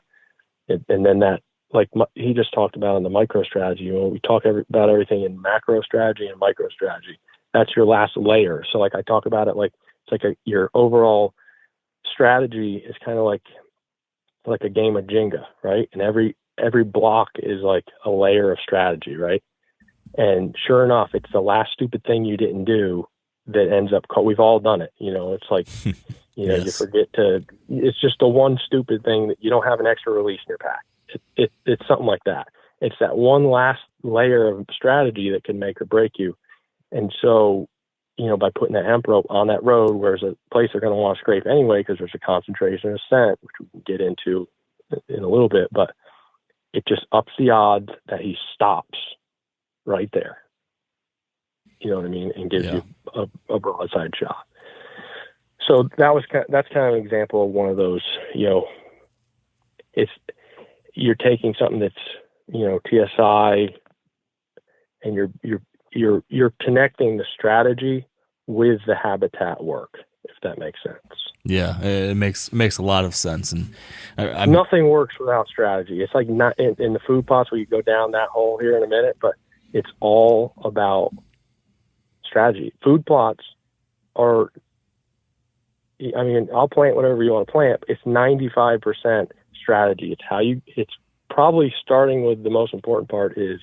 And then that, like he just talked about in the micro strategy, we talk about everything in macro strategy and micro strategy. That's your last layer. So like I talk about it, like it's like your overall strategy is kind of like a game of Jenga, right? And every block is like a layer of strategy, right? And sure enough, it's the last stupid thing you didn't do that ends up, we've all done it. It's like, yes. You forget it's just the one stupid thing that you don't have an extra release in your pack. It's something like that. It's that one last layer of strategy that can make or break you. And so, by putting that hemp rope on that road, where there's a place they're going to want to scrape anyway, because there's a concentration of scent, which we can get into in a little bit, but it just ups the odds that he stops right there. You know what I mean? And gives you a broadside shot. So that's kind of an example of one of those, you're taking something that's, TSI, and you're connecting the strategy with the habitat work, if that makes sense. Yeah, it makes a lot of sense. And nothing works without strategy. It's like not in the food plots where you go down that hole here in a minute, but it's all about strategy. Food plots are, I'll plant whatever you want to plant. It's 95% strategy. It's probably starting with the most important part is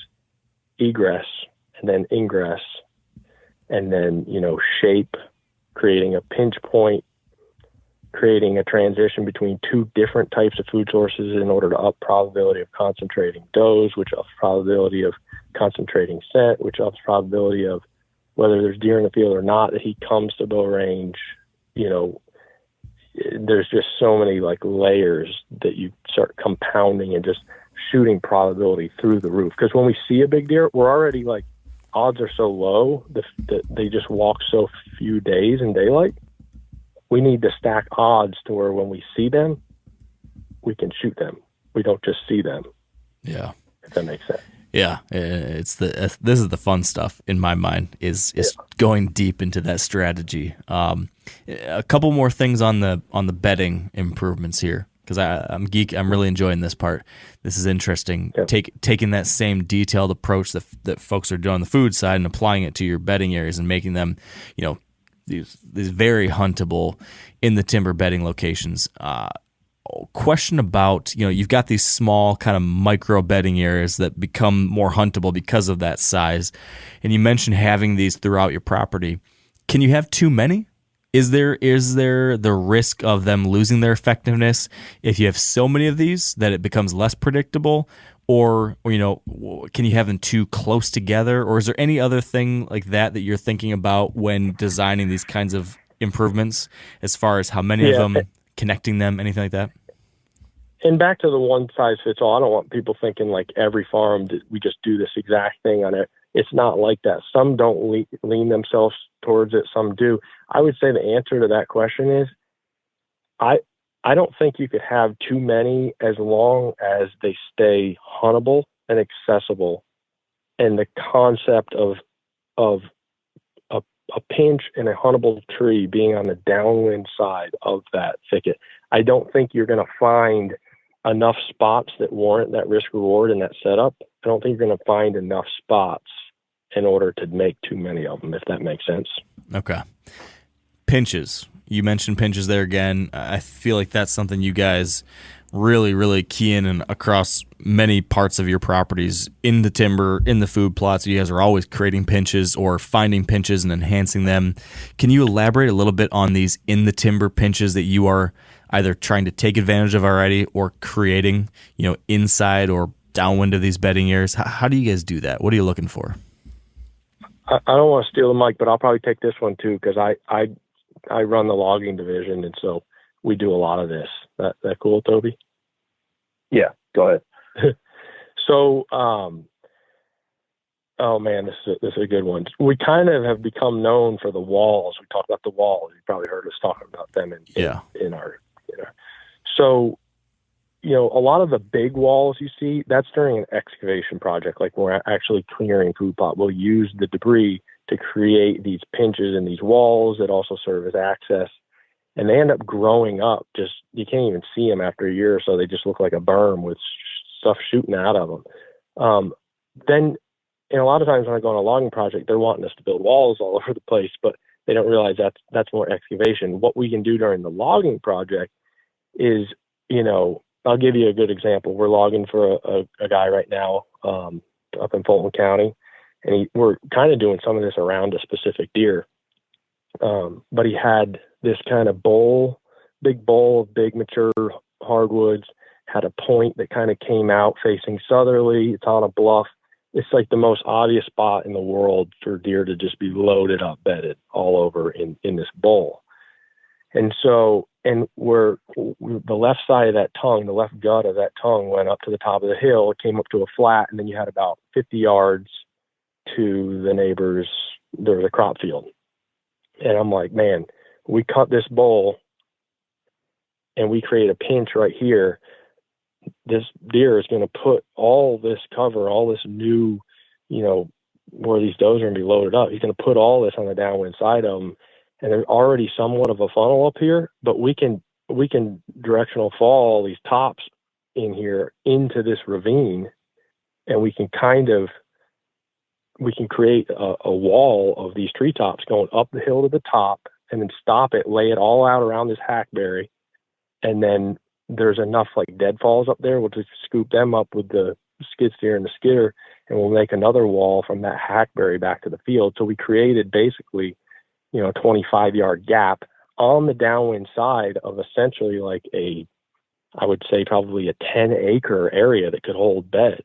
egress, and then ingress, and then, shape, creating a pinch point, creating a transition between two different types of food sources in order to up probability of concentrating does, which ups probability of concentrating scent, which ups probability of whether there's deer in the field or not, that he comes to bow range. There's just so many layers that you start compounding and just shooting probability through the roof. Because when we see a big deer, we're already odds are so low that they just walk so few days in daylight. We need to stack odds to where when we see them, we can shoot them. We don't just see them. Yeah. If that makes sense. Yeah, this is the fun stuff in my mind is going deep into that strategy. A couple more things on the bedding improvements here, because I'm really enjoying this part. This is interesting. Yeah. Taking that same detailed approach that folks are doing on the food side and applying it to your bedding areas and making them, these very huntable in the timber bedding locations. Question about, you've got these small kind of micro bedding areas that become more huntable because of that size. And you mentioned having these throughout your property. Can you have too many? Is there the risk of them losing their effectiveness if you have so many of these that it becomes less predictable? Or can you have them too close together? Or is there any other thing like that you're thinking about when designing these kinds of improvements, as far as how many of them, connecting them, anything like that? And back to the one size fits all, I don't want people thinking every farm, we just do this exact thing on it. It's not like that. Some don't lean themselves towards it. Some do. I would say the answer to that question is I don't think you could have too many as long as they stay huntable and accessible. And the concept of a pinch and a huntable tree being on the downwind side of that thicket, I don't think you're going to find enough spots that warrant that risk reward in that setup. I don't think you're going to find enough spots in order to make too many of them, if that makes sense. Okay. Pinches. You mentioned pinches there again. I feel like that's something you guys really, really key in and across many parts of your properties, in the timber, in the food plots. You guys are always creating pinches or finding pinches and enhancing them. Can you elaborate a little bit on these in the timber pinches that you are either trying to take advantage of already or creating, inside or downwind of these bedding areas? How do you guys do that? What are you looking for? I don't want to steal the mic, but I'll probably take this one too, because I run the logging division, and so we do a lot of this. That cool, Toby? Yeah, go ahead. So, oh man, this is a good one. We kind of have become known for the walls. We talked about the walls. You probably heard us talking about them in our. So, a lot of the big walls you see, that's during an excavation project. Like we're actually clearing food plot. We'll use the debris to create these pinches in these walls that also serve as access. And they end up growing up. Just, you can't even see them after a year or so. They just look like a berm with stuff shooting out of them. Then, and a lot of times when I go on a logging project, they're wanting us to build walls all over the place, but they don't realize that's more excavation. What we can do during the logging project is, I'll give you a good example. We're logging for a guy right now up in Fulton County, and we're kind of doing some of this around a specific deer. But he had this kind of big bowl of big mature hardwoods, had a point that kind of came out facing southerly. It's on a bluff. It's like the most obvious spot in the world for deer to just be loaded up, bedded all over in this bowl. And so, and the left side of that tongue, the left gut of that tongue went up to the top of the hill, it came up to a flat, and then you had about 50 yards to the neighbor's, the crop field. And I'm like, man, we cut this bowl and we create a pinch right here. This deer is going to put all this cover, all this new, where these does are going to be loaded up. He's going to put all this on the downwind side of them. And there's already somewhat of a funnel up here, but we can directional fall all these tops in here into this ravine, and we can create a wall of these treetops going up the hill to the top, and then stop it, lay it all out around this hackberry. And then there's enough like deadfalls up there. We'll just scoop them up with the skid steer and the skidder, and we'll make another wall from that hackberry back to the field. So we created basically, a 25-yard gap on the downwind side of essentially like I would say probably a 10-acre area that could hold beds.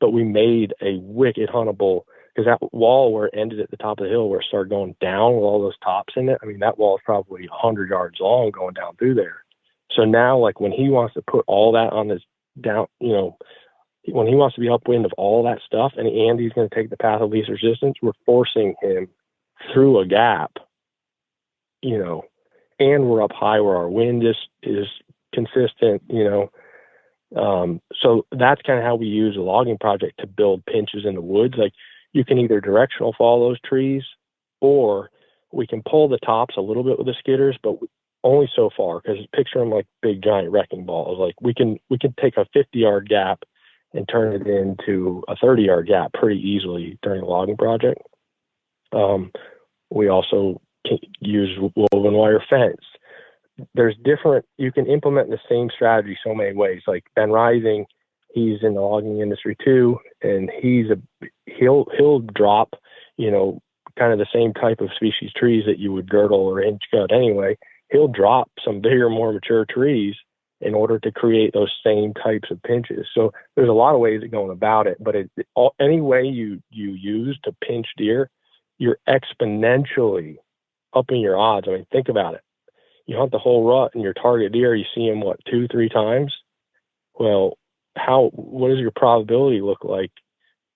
But we made a wicked huntable, because that wall where it ended at the top of the hill, where it started going down with all those tops in it, I mean, that wall is probably 100 yards long going down through there. So now, like, when he wants to put all that on this down, when he wants to be upwind of all that stuff, and Andy's going to take the path of least resistance, we're forcing him through a gap, and we're up high where our wind is consistent, so that's kind of how we use a logging project to build pinches in the woods. Like, you can either directional fall those trees, or we can pull the tops a little bit with the skidders, but only so far, because picture them like big giant wrecking balls. Like, we can take a 50-yard gap and turn it into a 30-yard gap pretty easily during a logging project. We also can use woven wire fence. There's you can implement the same strategy so many ways. Like Ben Rising, he's in the logging industry too, and he'll drop, kind of the same type of species trees that you would girdle or hinge cut anyway. He'll drop some bigger, more mature trees in order to create those same types of pinches. So there's a lot of ways of going about it, but any way you use to pinch deer, you're exponentially upping your odds. I mean, think about it. You hunt the whole rut and your target deer, you see him, 2-3 times? Well, what does your probability look like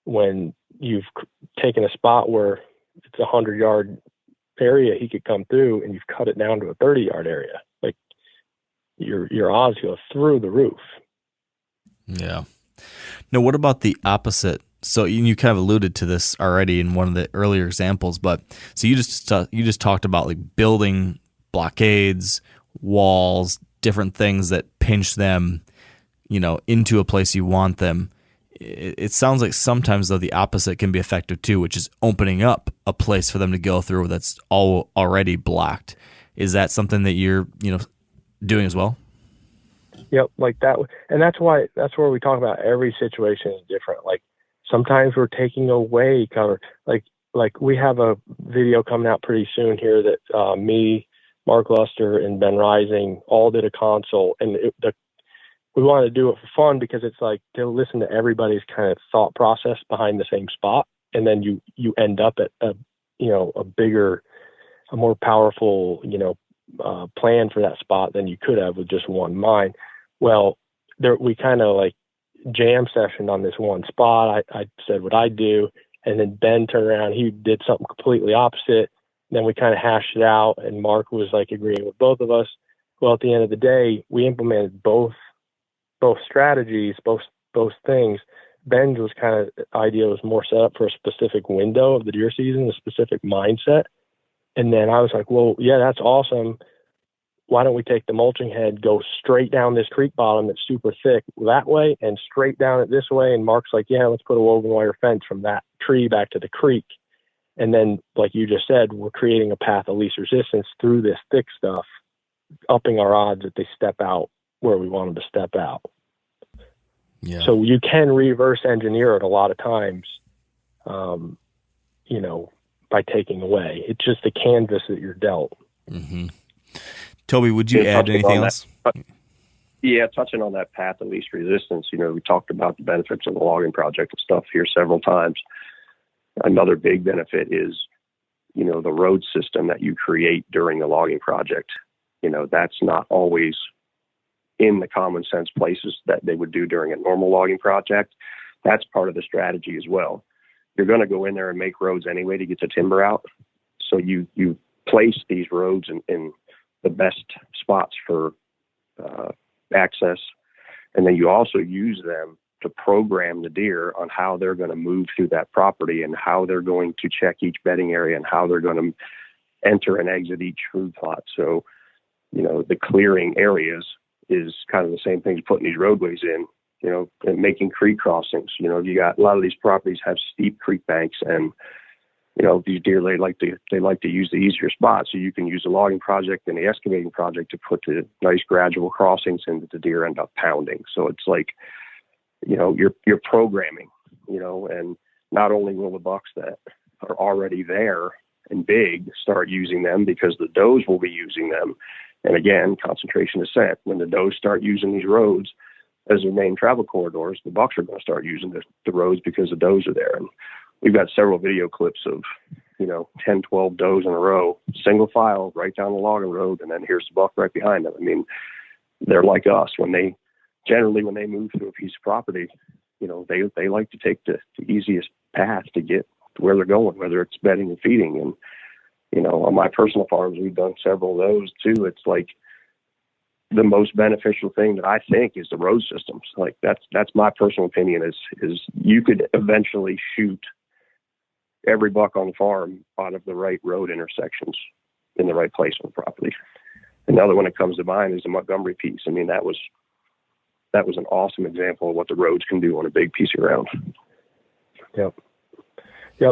when you've taken a spot where it's a 100-yard area he could come through, and you've cut it down to a 30-yard area? Like, your odds go through the roof. Yeah. Now, what about the opposite? So you kind of alluded to this already in one of the earlier examples, but so you just talked about like building blockades, walls, different things that pinch them, into a place you want them. It sounds like sometimes, though, the opposite can be effective too, which is opening up a place for them to go through that's already blocked. Is that something that you're, doing as well? Yep, like that. And that's where we talk about every situation is different. Like, sometimes we're taking away cover. Like we have a video coming out pretty soon here that me, Mark Luster, and Ben Rising all did a console, and we wanted to do it for fun because it's like to listen to everybody's kind of thought process behind the same spot, and then you end up at a bigger, a more powerful plan for that spot than you could have with just one mind. Well, we kind of like jam sessioned on this one spot. I said what I do, and then Ben turned around, he did something completely opposite. Then we kind of hashed it out, and Mark was like agreeing with both of us. Well, at the end of the day, we implemented both strategies, both things. Ben's idea was more set up for a specific window of the deer season, a specific mindset. And then I was like, well, yeah, that's awesome. Why don't we take the mulching head, go straight down this creek bottom that's super thick that way, and straight down it this way? And Mark's like, yeah, let's put a woven wire fence from that tree back to the creek. And then, like you just said, we're creating a path of least resistance through this thick stuff, upping our odds that they step out where we want them to step out. Yeah. So you can reverse engineer it a lot of times, by taking away. It's just the canvas that you're dealt. Mm-hmm. Toby, would you add anything else? Yeah, touching on that path of least resistance, we talked about the benefits of the logging project and stuff here several times. Another big benefit is, the road system that you create during the logging project. that's not always in the common sense places that they would do during a normal logging project. That's part of the strategy as well. You're going to go in there and make roads anyway to get the timber out. So you place these roads in the best spots for access. And then you also use them to program the deer on how they're going to move through that property and how they're going to check each bedding area and how they're going to enter and exit each food plot. So, the clearing areas is kind of the same thing as putting these roadways in, and making creek crossings. You got a lot of these properties have steep creek banks, and these deer, they like to use the easier spots. So you can use the logging project and the excavating project to put the nice gradual crossings in that the deer end up pounding. So it's like, you're programming, and not only will the bucks that are already there and big start using them, because the does will be using them. And again, concentration of scent. When the does start using these roads as their main travel corridors, the bucks are going to start using the roads because the does are there. And we've got several video clips of, 10, 12 does in a row, single file right down the logging road. And then here's the buck right behind them. I mean, they're like us when they move through a piece of property, they like to take the easiest path to get to where they're going, whether it's bedding and feeding. And, on my personal farms, we've done several of those too. It's like the most beneficial thing that I think is the road systems. Like that's my personal opinion is you could eventually shoot every buck on the farm out of the right road intersections in the right place on the property. Another one that comes to mind is the Montgomery piece. I mean, that was an awesome example of what the roads can do on a big piece of ground. Yep.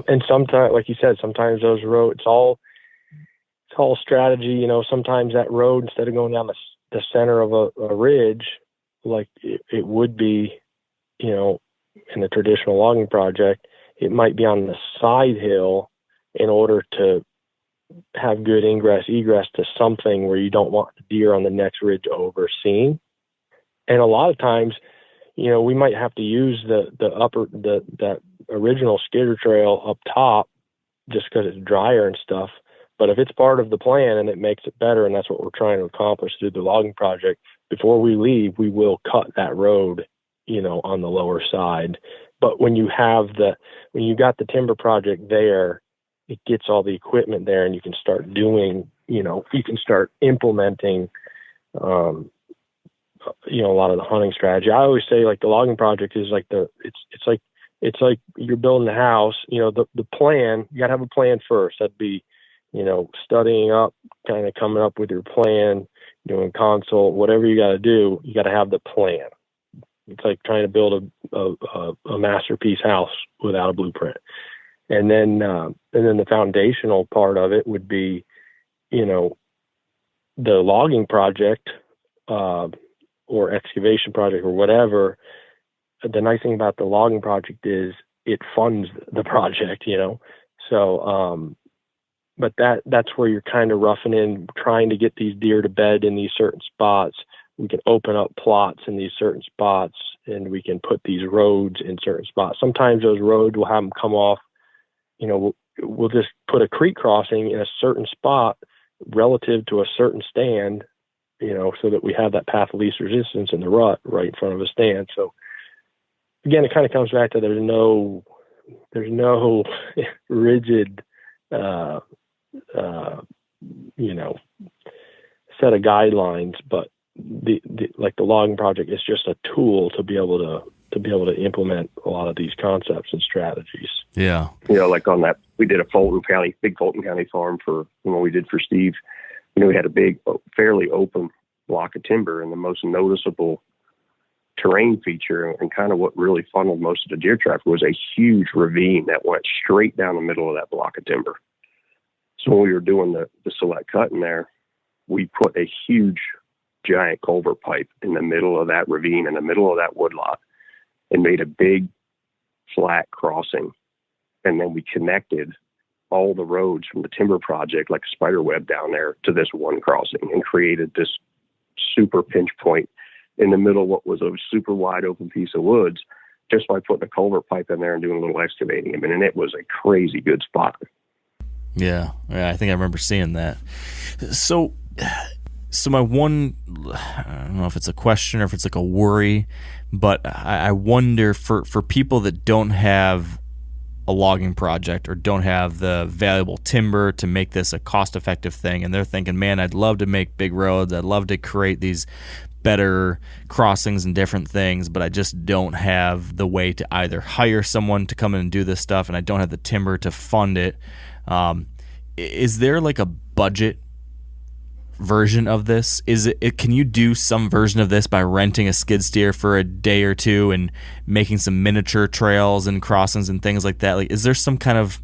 And sometimes, like you said, sometimes those roads, it's all strategy. Sometimes that road, instead of going down the center of a ridge, like it would be, in a traditional logging project, it might be on the side hill in order to have good ingress, egress to something where you don't want the deer on the next ridge overseeing. And a lot of times, we might have to use that original skidder trail up top just because it's drier and stuff. But if it's part of the plan and it makes it better, and that's what we're trying to accomplish through the logging project, before we leave, we will cut that road, on the lower side. But when you got the timber project there, it gets all the equipment there, and you can start doing, you can start implementing, a lot of the hunting strategy. I always say, like, the logging project is like it's like you're building a house. The plan, you gotta have a plan first. That'd be, studying up, kind of coming up with your plan, doing consult, whatever you got to do. You got to have the plan. It's like trying to build a masterpiece house without a blueprint. And then the foundational part of it would be, the logging project, or excavation project or whatever. The nice thing about the logging project is it funds the project, So, but that's where you're kind of roughing in, trying to get these deer to bed in these certain spots. We can open up plots in these certain spots, and we can put these roads in certain spots. Sometimes those roads will have them come off, we'll just put a creek crossing in a certain spot relative to a certain stand, so that we have that path of least resistance in the rut right in front of a stand. So again, it kind of comes back to there's no rigid, set of guidelines, but the logging project is just a tool to be able to implement a lot of these concepts and strategies. Yeah. Like on that, we did a big Fulton County farm for when we did for Steve. We had a big, fairly open block of timber, and the most noticeable terrain feature and kind of what really funneled most of the deer traffic was a huge ravine that went straight down the middle of that block of timber. So when we were doing the select cut in there, we put a huge giant culvert pipe in the middle of that ravine, in the middle of that woodlot, and made a big flat crossing. And then we connected all the roads from the timber project like a spider web down there to this one crossing, and created this super pinch point in the middle of what was a super wide open piece of woods, just by putting a culvert pipe in there and doing a little excavating. And it was a crazy good spot. Yeah, I think I remember seeing that. So So I don't know if it's a question or if it's like a worry, but I wonder for people that don't have a logging project or don't have the valuable timber to make this a cost-effective thing, and they're thinking, man, I'd love to make big roads, I'd love to create these better crossings and different things, but I just don't have the way to either hire someone to come in and do this stuff, and I don't have the timber to fund it. Is there like a budget version of this? Can you do some version of this by renting a skid steer for a day or two and making some miniature trails and crossings and things like that? Like, is there some kind of,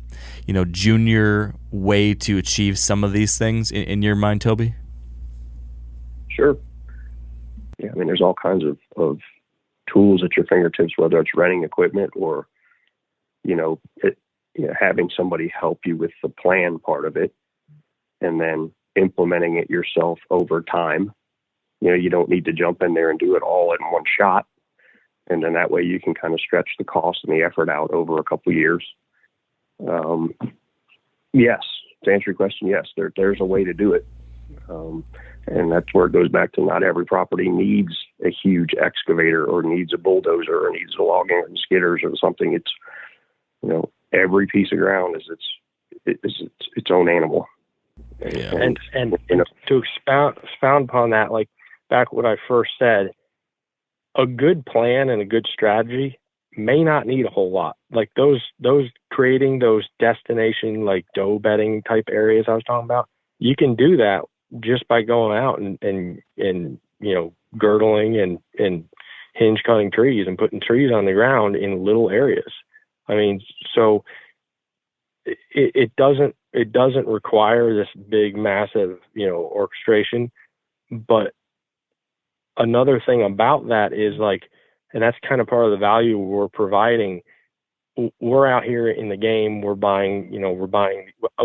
junior way to achieve some of these things in your mind, Toby? Sure. Yeah, I mean, there's all kinds of tools at your fingertips, whether it's renting equipment or, having somebody help you with the plan part of it, and then implementing it yourself over time. You don't need to jump in there and do it all in one shot. And then that way you can kind of stretch the cost and the effort out over a couple of years. Yes, to answer your question, yes, there's a way to do it. And that's where it goes back to not every property needs a huge excavator or needs a bulldozer or needs a logging and skidders or something. It's, every piece of ground is its own animal. Yeah. And to expound upon that, like back what I first said, a good plan and a good strategy may not need a whole lot. Like those creating those destination, like doe bedding type areas I was talking about, you can do that just by going out and girdling and hinge cutting trees and putting trees on the ground in little areas. I mean, so it doesn't require this big, massive, orchestration. But another thing about that is and that's kind of part of the value we're providing. We're out here in the game. We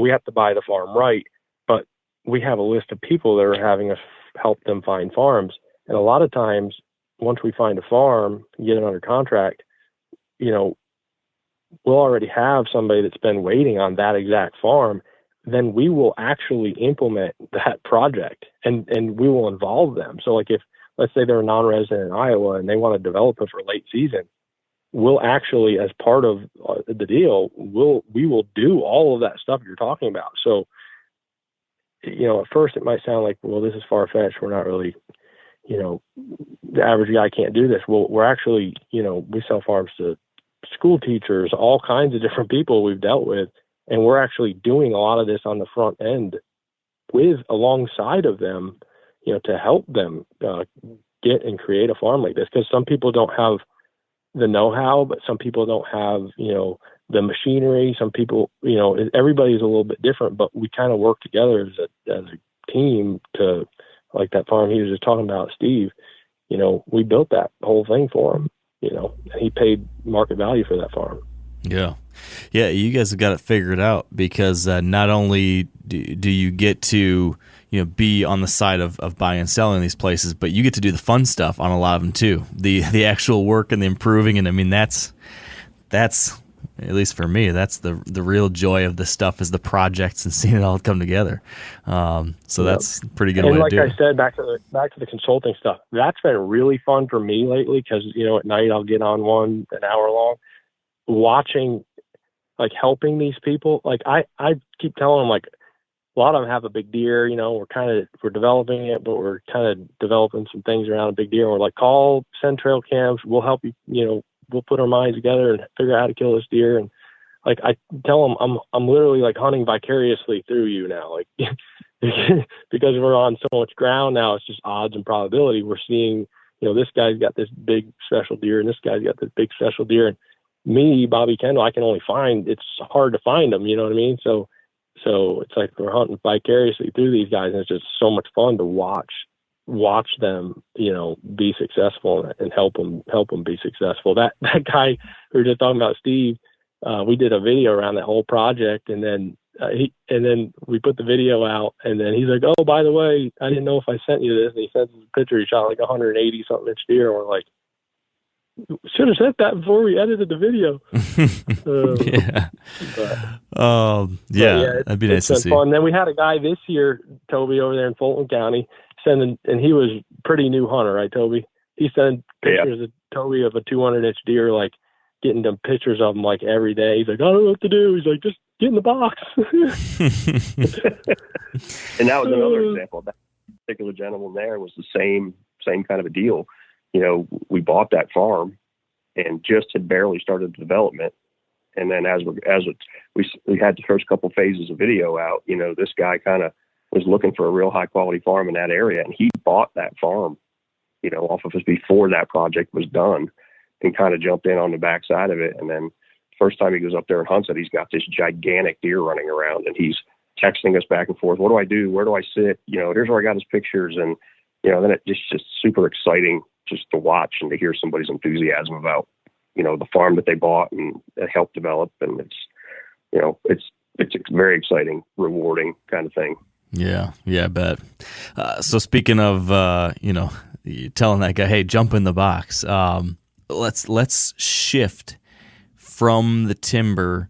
have to buy the farm right, but we have a list of people that are having us help them find farms. And a lot of times, once we find a farm, get it under contract, we'll already have somebody that's been waiting on that exact farm. Then we will actually implement that project and we will involve them. So if, let's say they're a non-resident in Iowa and they want to develop it for late season, we'll actually, as part of the deal, we will do all of that stuff you're talking about. So, at first it might sound like, well, this is far-fetched. We're not really, the average guy can't do this. Well, we're actually, we sell farms to school teachers, all kinds of different people we've dealt with. And we're actually doing a lot of this on the front end alongside of them, to help them get and create a farm like this. Because some people don't have the know-how, but some people don't have, the machinery. Some people, everybody's a little bit different, but we kind of work together as a team to, like that farm he was just talking about, Steve, we built that whole thing for him, and he paid market value for that farm. Yeah. Yeah, you guys have got it figured out because not only do you get to, be on the side of buying and selling these places, but you get to do the fun stuff on a lot of them too. The actual work and the improving, and I mean that's at least for me, that's the real joy of this stuff is the projects and seeing it all come together. So that's a pretty good way to do it. Like I said, back to the consulting stuff, that's been really fun for me lately because at night I'll get on one an hour long, watching, helping these people. I keep telling them, a lot of them have a big deer, we're developing it, but we're kind of developing some things around a big deer. And we're call, send trail cams, we'll help you, we'll put our minds together and figure out how to kill this deer. And I tell them, I'm literally hunting vicariously through you now, because we're on so much ground now, it's just odds and probability. We're seeing, this guy's got this big special deer and this guy's got this big special deer. And me, Bobby Kendall, I can only it's hard to find them, you know what I mean? So it's we're hunting vicariously through these guys, and it's just so much fun to watch them, be successful and help them be successful. That guy we were just talking about, Steve, we did a video around that whole project, and then we put the video out, and then he's like, "Oh, by the way, I didn't know if I sent you this." And he sent us a picture. He shot 180 something inch deer, and we're like, should have said that before we edited the video. Yeah. That'd be nice to see. Fun. And then we had a guy this year, Toby, over there in Fulton County, sending, and he was pretty new hunter, right, Toby? He sent pictures of Toby of a 200-inch deer, like getting them pictures of him like every day. He's like, I don't know what to do. He's like, just get in the box. And that was another example. That particular gentleman there was the same kind of a deal. You know, we bought that farm and just had barely started the development. And then we had the first couple phases of video out, you know, this guy kind of was looking for a real high quality farm in that area, and he bought that farm, you know, off of us before that project was done, and kind of jumped in on the backside of it. And then first time he goes up there and hunts it, he's got this gigantic deer running around, and he's texting us back and forth. What do I do? Where do I sit? You know, here's where I got his pictures. And, you know, then it's just super exciting just to watch and to hear somebody's enthusiasm about, you know, the farm that they bought and that helped develop. And it's, you know, it's a very exciting, rewarding kind of thing. Yeah, I bet. So speaking of, you know, telling that guy, hey, jump in the box. Let's shift from the timber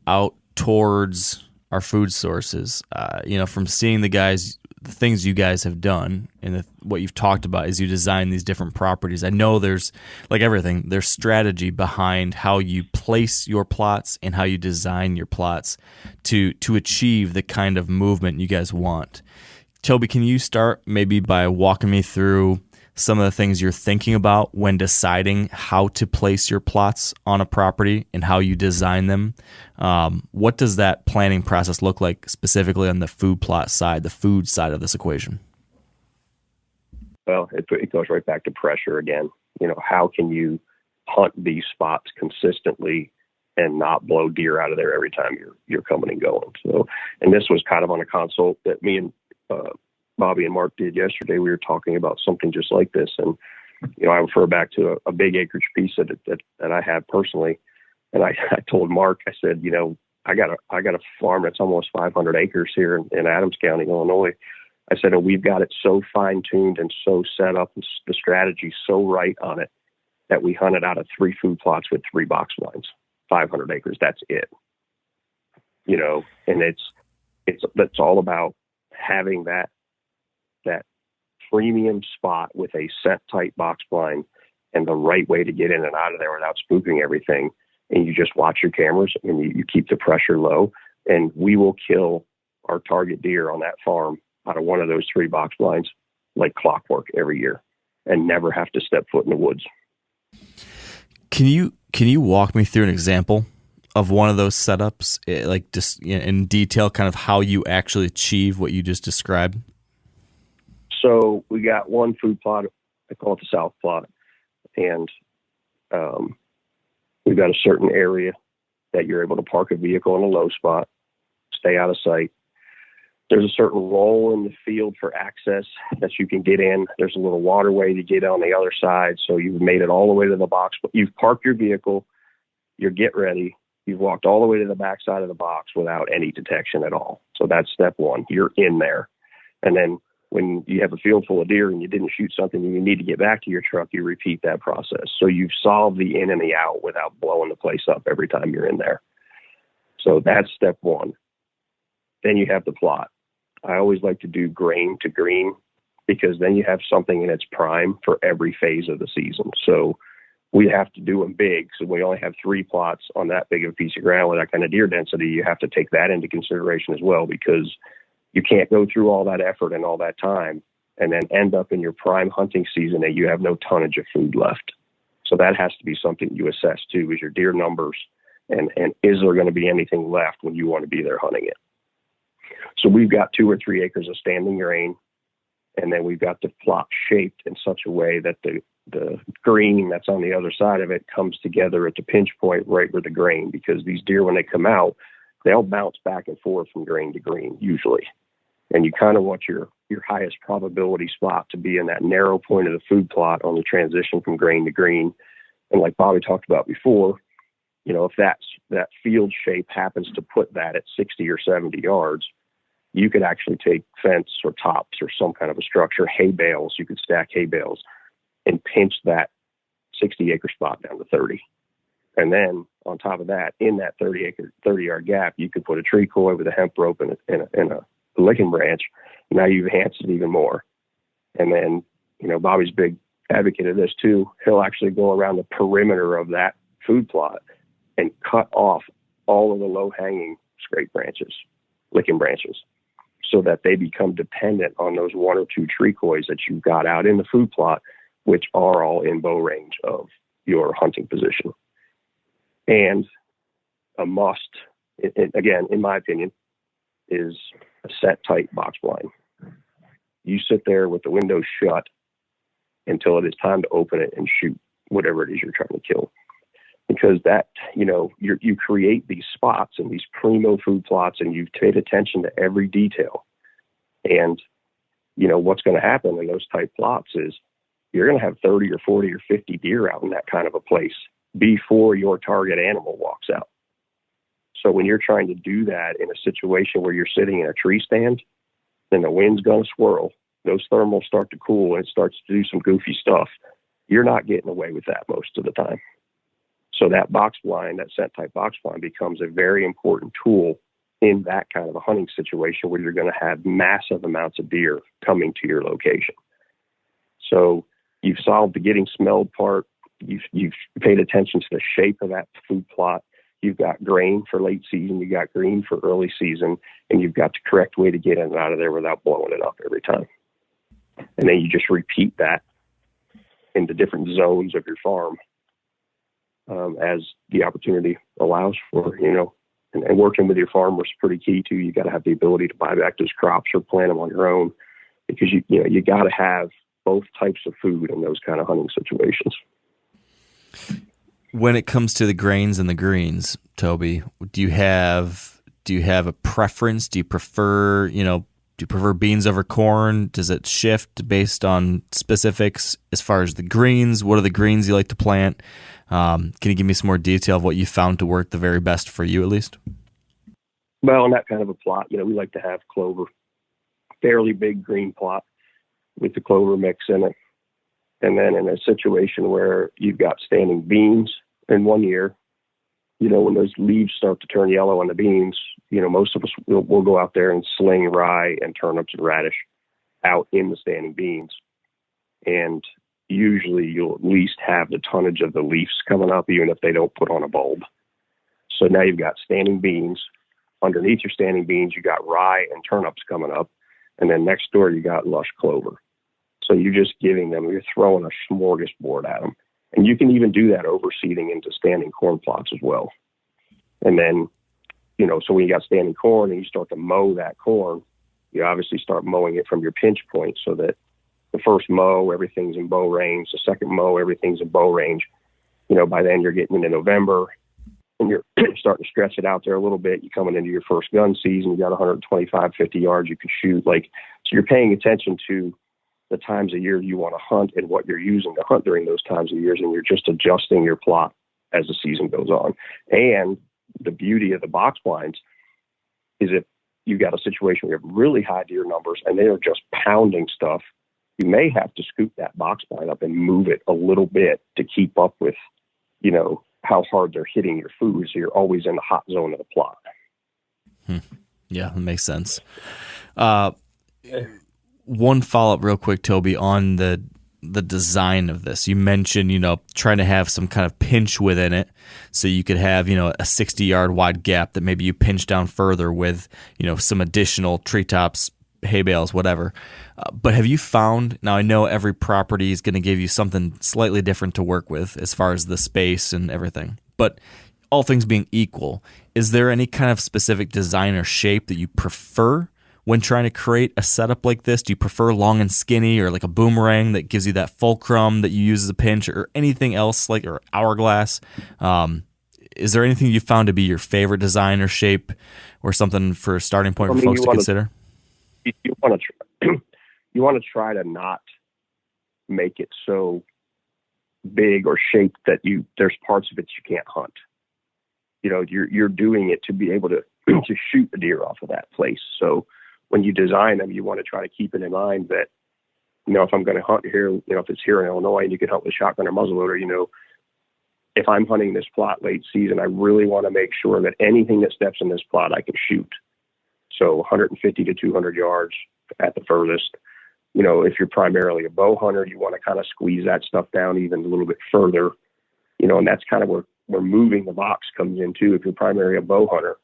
out towards our food sources. You know, from seeing the things you guys have done and what you've talked about as you design these different properties. I know there's, like everything, there's strategy behind how you place your plots and how you design your plots to achieve the kind of movement you guys want. Toby, can you start maybe by walking me through some of the things you're thinking about when deciding how to place your plots on a property and how you design them? What does that planning process look like specifically on the food plot side, the food side of this equation? Well, it goes right back to pressure again. You know, how can you hunt these spots consistently and not blow deer out of there every time you're coming and going? So, and this was kind of on a consult that me and Bobby and Mark did yesterday. We were talking about something just like this. And, you know, I refer back to a big acreage piece that I have personally. And I told Mark, I said, you know, I got a farm that's almost 500 acres here in Adams County, Illinois. I said, and we've got it so fine tuned and so set up, and the strategy so right on it, that we hunted out of 3 food plots with 3 box blinds, 500 acres. That's it. You know, and that's all about having that premium spot with a set tight box blind and the right way to get in and out of there without spooking everything. And you just watch your cameras and you keep the pressure low, and we will kill our target deer on that farm out of one of those 3 box blinds like clockwork every year and never have to step foot in the woods. Can you walk me through an example of one of those setups, like just in detail, kind of how you actually achieve what you just described? So we got one food plot, I call it the South plot, and we've got a certain area that you're able to park a vehicle in a low spot, stay out of sight. There's a certain role in the field for access that you can get in. There's a little waterway to get on the other side. So you've made it all the way to the box, but you've parked your vehicle, you're get ready. You've walked all the way to the back side of the box without any detection at all. So that's step one. You're in there. And then when you have a field full of deer and you didn't shoot something and you need to get back to your truck, you repeat that process. So you've solved the in and the out without blowing the place up every time you're in there. So that's step one. Then you have the plot. I always like to do grain to green because then you have something in its prime for every phase of the season. So we have to do them big. So we only have 3 plots on that big of a piece of ground with that kind of deer density. You have to take that into consideration as well, because you can't go through all that effort and all that time and then end up in your prime hunting season and you have no tonnage of food left. So that has to be something you assess too, is your deer numbers and is there going to be anything left when you want to be there hunting it? So we've got 2 or 3 acres of standing grain, and then we've got the plot shaped in such a way that the green that's on the other side of it comes together at the pinch point right where the grain, because these deer, when they come out, they'll bounce back and forth from grain to green usually. And you kind of want your highest probability spot to be in that narrow point of the food plot on the transition from grain to green. And like Bobby talked about before, you know, if that field shape happens to put that at 60 or 70 yards, you could actually take fence or tops or some kind of a structure, hay bales, you could stack hay bales and pinch that 60-acre spot down to 30. And then on top of that, in that 30-yard gap, you could put a tree koi with a hemp rope and a licking branch. Now you've enhanced it even more. And then, Bobby's a big advocate of this too. He'll actually go around the perimeter of that food plot and cut off all of the low-hanging scrape branches, licking branches, so that they become dependent on those 1 or 2 treacoys that you've got out in the food plot, which are all in bow range of your hunting position. And a must, again, in my opinion, is a set tight box blind. You sit there with the window shut until it is time to open it and shoot whatever it is you're trying to kill. Because that, you create these spots and these primo food plots, and you've paid attention to every detail. And, what's going to happen in those tight plots is you're going to have 30 or 40 or 50 deer out in that kind of a place before your target animal walks out. So when you're trying to do that in a situation where you're sitting in a tree stand, then the wind's going to swirl, those thermals start to cool, and it starts to do some goofy stuff. You're not getting away with that most of the time. So that box blind, that set type box blind, becomes a very important tool in that kind of a hunting situation where you're going to have massive amounts of deer coming to your location. So you've solved the getting smelled part. You've paid attention to the shape of that food plot. You've got grain for late season. You got green for early season, and you've got the correct way to get in and out of there without blowing it up every time. And then you just repeat that in the different zones of your farm as the opportunity allows for, and working with your farmer is pretty key too. You got to have the ability to buy back those crops or plant them on your own, because you got to have both types of food in those kind of hunting situations. When it comes to the grains and the greens, Toby, do you have a preference? Do you prefer beans over corn? Does it shift based on specifics as far as the greens? What are the greens you like to plant? Can you give me some more detail of what you found to work the very best for you, at least? Well, in that kind of a plot, we like to have clover, fairly big green plot with the clover mix in it. And then in a situation where you've got standing beans in one year, when those leaves start to turn yellow on the beans, most of us will go out there and sling rye and turnips and radish out in the standing beans. And usually you'll at least have the tonnage of the leaves coming up, even if they don't put on a bulb. So now you've got standing beans. Underneath your standing beans, you got rye and turnips coming up. And then next door, you got lush clover. So you're just you're throwing a smorgasbord at them. And you can even do that overseeding into standing corn plots as well. And then, so when you got standing corn and you start to mow that corn, you obviously start mowing it from your pinch point, so that the first mow, everything's in bow range. The second mow, everything's in bow range. By then you're getting into November and you're starting to stretch it out there a little bit. You're coming into your first gun season. You got 125, 50 yards you can shoot. So you're paying attention to the times of year you want to hunt and what you're using to hunt during those times of years, and you're just adjusting your plot as the season goes on. And the beauty of the box blinds is if you've got a situation where you have really high deer numbers and they are just pounding stuff, you may have to scoop that box blind up and move it a little bit to keep up with, how hard they're hitting your food. So you're always in the hot zone of the plot. Yeah, that makes sense. One follow-up real quick, Toby, on the design of this. You mentioned, trying to have some kind of pinch within it, so you could have, a 60-yard wide gap that maybe you pinch down further with, some additional treetops, hay bales, whatever. But have you found, now I know every property is going to give you something slightly different to work with as far as the space and everything, but all things being equal, is there any kind of specific design or shape that you prefer when trying to create a setup like this? Do you prefer long and skinny, or like a boomerang that gives you that fulcrum that you use as a pinch, or anything else or hourglass? Is there anything you found to be your favorite design or shape, or something for a starting point for folks to consider? You want to try to not make it so big or shaped that there's parts of it you can't hunt. You're doing it to be able to shoot the deer off of that place. So when you design them, you want to try to keep it in mind that, if I'm going to hunt here, if it's here in Illinois and you can hunt with shotgun or muzzleloader, if I'm hunting this plot late season, I really want to make sure that anything that steps in this plot, I can shoot. So 150 to 200 yards at the furthest. if you're primarily a bow hunter, you want to kind of squeeze that stuff down even a little bit further, and that's kind of where moving the box comes in too, if you're primarily a bow hunter.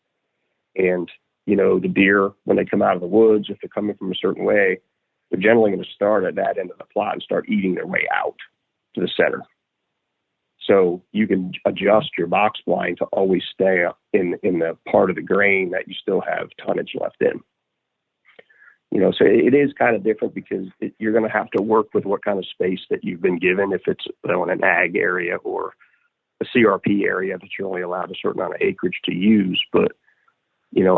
And, the deer, when they come out of the woods, if they're coming from a certain way, they're generally going to start at that end of the plot and start eating their way out to the center. So you can adjust your box blind to always stay in the part of the grain that you still have tonnage left in. So it is kind of different because you're going to have to work with what kind of space that you've been given, if it's in an ag area or a CRP area that you're only allowed a certain amount of acreage to use. But,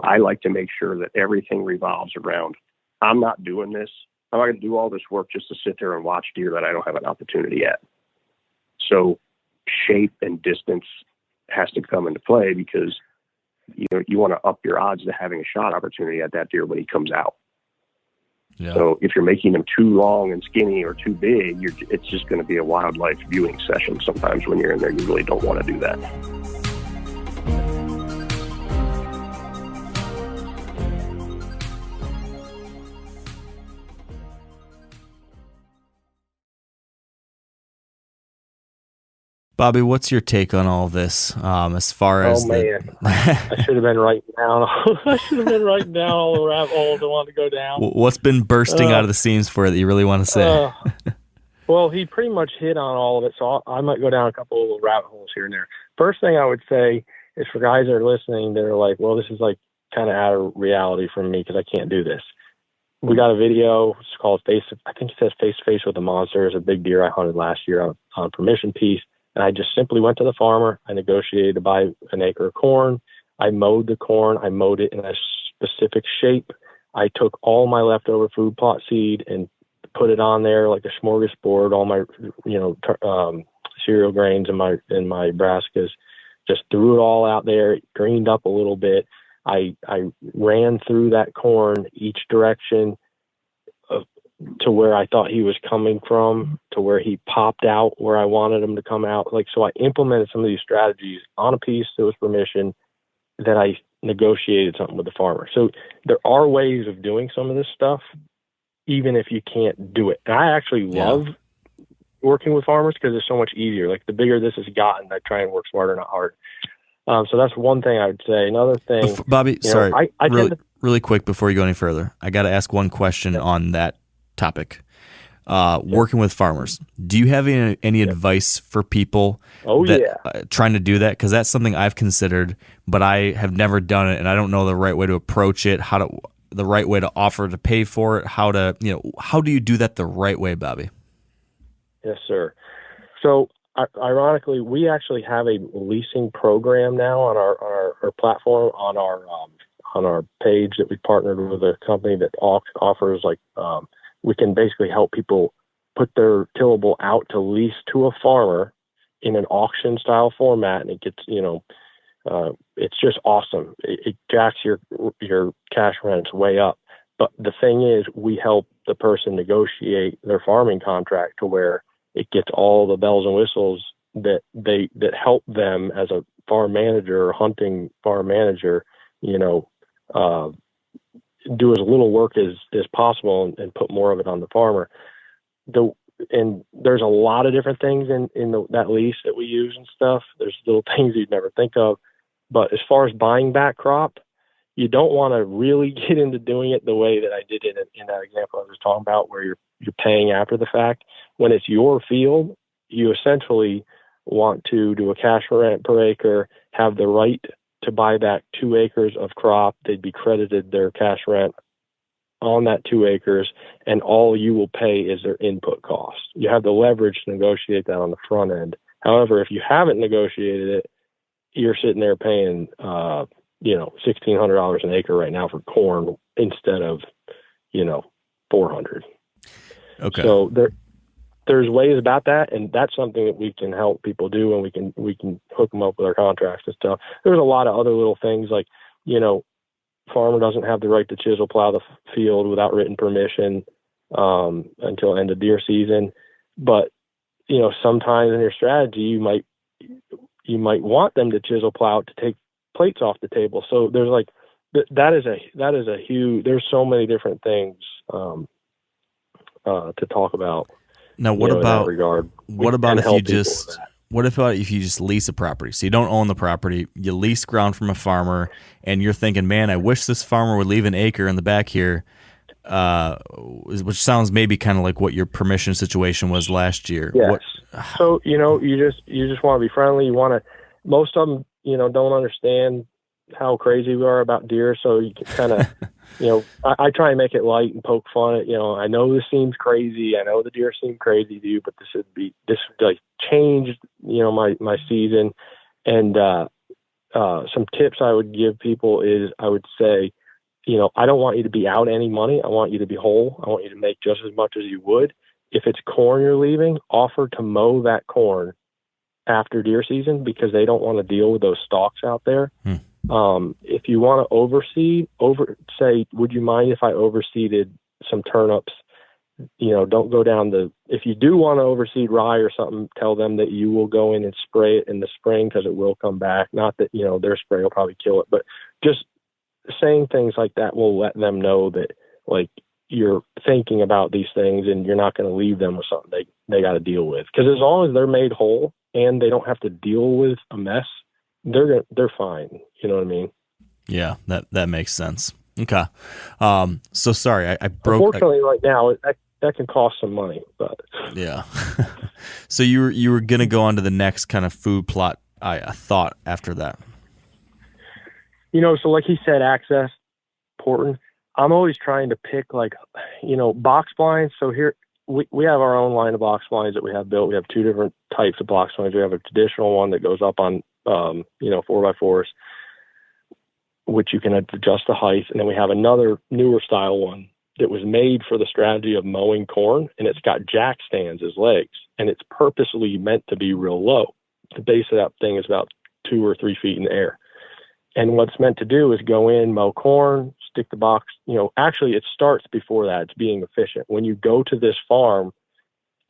I like to make sure that everything revolves around, I'm not doing this. I'm not going to do all this work just to sit there and watch deer that I don't have an opportunity at. So shape and distance has to come into play because, you want to up your odds to having a shot opportunity at that deer when he comes out. Yeah. So if you're making them too long and skinny or too big, it's just going to be a wildlife viewing session. Sometimes when you're in there, you really don't want to do that. Bobby, what's your take on all of this? As far as I should have been writing down. I should have been writing down all the rabbit holes I wanted to go down. What's been bursting out of the seams for it that you really want to say? Well, he pretty much hit on all of it, so I might go down a couple of little rabbit holes here and there. First thing I would say is for guys that are listening, they're like, well, this is like kind of out of reality for me because I can't do this. We got a video. It's called Face to Face with a Monster. It's a big deer I hunted last year on permission piece. And I just simply went to the farmer. I negotiated to buy an acre of corn. I mowed the corn. I mowed it in a specific shape. I took all my leftover food plot seed and put it on there like a smorgasbord, all my, cereal grains and my brassicas. Just threw it all out there. It greened up a little bit. I ran through that corn each direction to where I thought he was coming from, to where he popped out where I wanted him to come out. So I implemented some of these strategies on a piece that was permission, that I negotiated something with the farmer. So there are ways of doing some of this stuff, even if you can't do it. And I actually love working with farmers because it's so much easier. Like the bigger this has gotten, I try and work smarter, not harder. So that's one thing I would say. Another thing, Bobby, sorry, really quick before you go any further, I got to ask one question on that topic. Working with farmers, do you have any advice for people trying to do that? Because that's something I've considered, but I have never done it, and I don't know the right way to approach it, the right way to offer to pay for it, how do you do that the right way, Bobby? Yes, sir. So ironically, we actually have a leasing program now on our platform, on our page, that we partnered with a company that offers we can basically help people put their tillable out to lease to a farmer in an auction style format. And it gets, it's just awesome. It jacks your cash rents way up. But the thing is, we help the person negotiate their farming contract to where it gets all the bells and whistles that help them as a farm manager or hunting farm manager, do as little work as possible and put more of it on the farmer. And there's a lot of different things in that lease that we use and stuff. There's little things you'd never think of. But as far as buying back crop, you don't want to really get into doing it the way that I did it in that example I was talking about, where you're paying after the fact. When it's your field, you essentially want to do a cash rent per acre, have the right to buy back 2 acres of crop. They'd be credited their cash rent on that 2 acres, and all you will pay is their input cost. You have the leverage to negotiate that on the front end. However, if you haven't negotiated it, you're sitting there paying, $1,600 an acre right now for corn instead of, $400. Okay. So there's ways about that, and that's something that we can help people do, and we can hook them up with our contracts and stuff. There's a lot of other little things like, farmer doesn't have the right to chisel plow the field without written permission until end of deer season. But, sometimes in your strategy, you might want them to chisel plow to take plates off the table. So there's that is a huge, there's so many different things to talk about. Now, what in about that regard? what about if you just lease a property? So you don't own the property, you lease ground from a farmer, and you're thinking, man, I wish this farmer would leave an acre in the back here, which sounds maybe kind of like what your permission situation was last year. Yes. So you just want to be friendly. You want to. Most of them, don't understand how crazy we are about deer, so you can kind of. I try and make it light and poke fun at, I know this seems crazy. I know the deer seem crazy to you, but this would like change, my season. And, some tips I would give people is I would say, I don't want you to be out any money. I want you to be whole. I want you to make just as much as you would. If it's corn you're leaving, offer to mow that corn after deer season because they don't want to deal with those stalks out there. If you want to overseed, say, would you mind if I overseeded some turnips? Don't go down if you do want to overseed rye or something, tell them that you will go in and spray it in the spring because it will come back. Not that, their spray will probably kill it, but just saying things like that will let them know that like you're thinking about these things and you're not going to leave them with something they got to deal with. Because as long as they're made whole and they don't have to deal with a mess, they're fine. You know what I mean? Yeah, that makes sense. Okay. So sorry, I broke. Unfortunately, right now that can cost some money, but yeah. So you were gonna go on to the next kind of food plot. I thought after that. So like he said, access important. I'm always trying to pick box blinds. So here we have our own line of box blinds that we have built. We have two different types of box blinds. We have a traditional one that goes up on 4x4s, which you can adjust the height. And then we have another newer style one that was made for the strategy of mowing corn, and it's got jack stands as legs, and it's purposely meant to be real low. The base of that thing is about 2 or 3 feet in the air. And what it's meant to do is go in, mow corn, stick the box, actually it starts before that. It's being efficient. When you go to this farm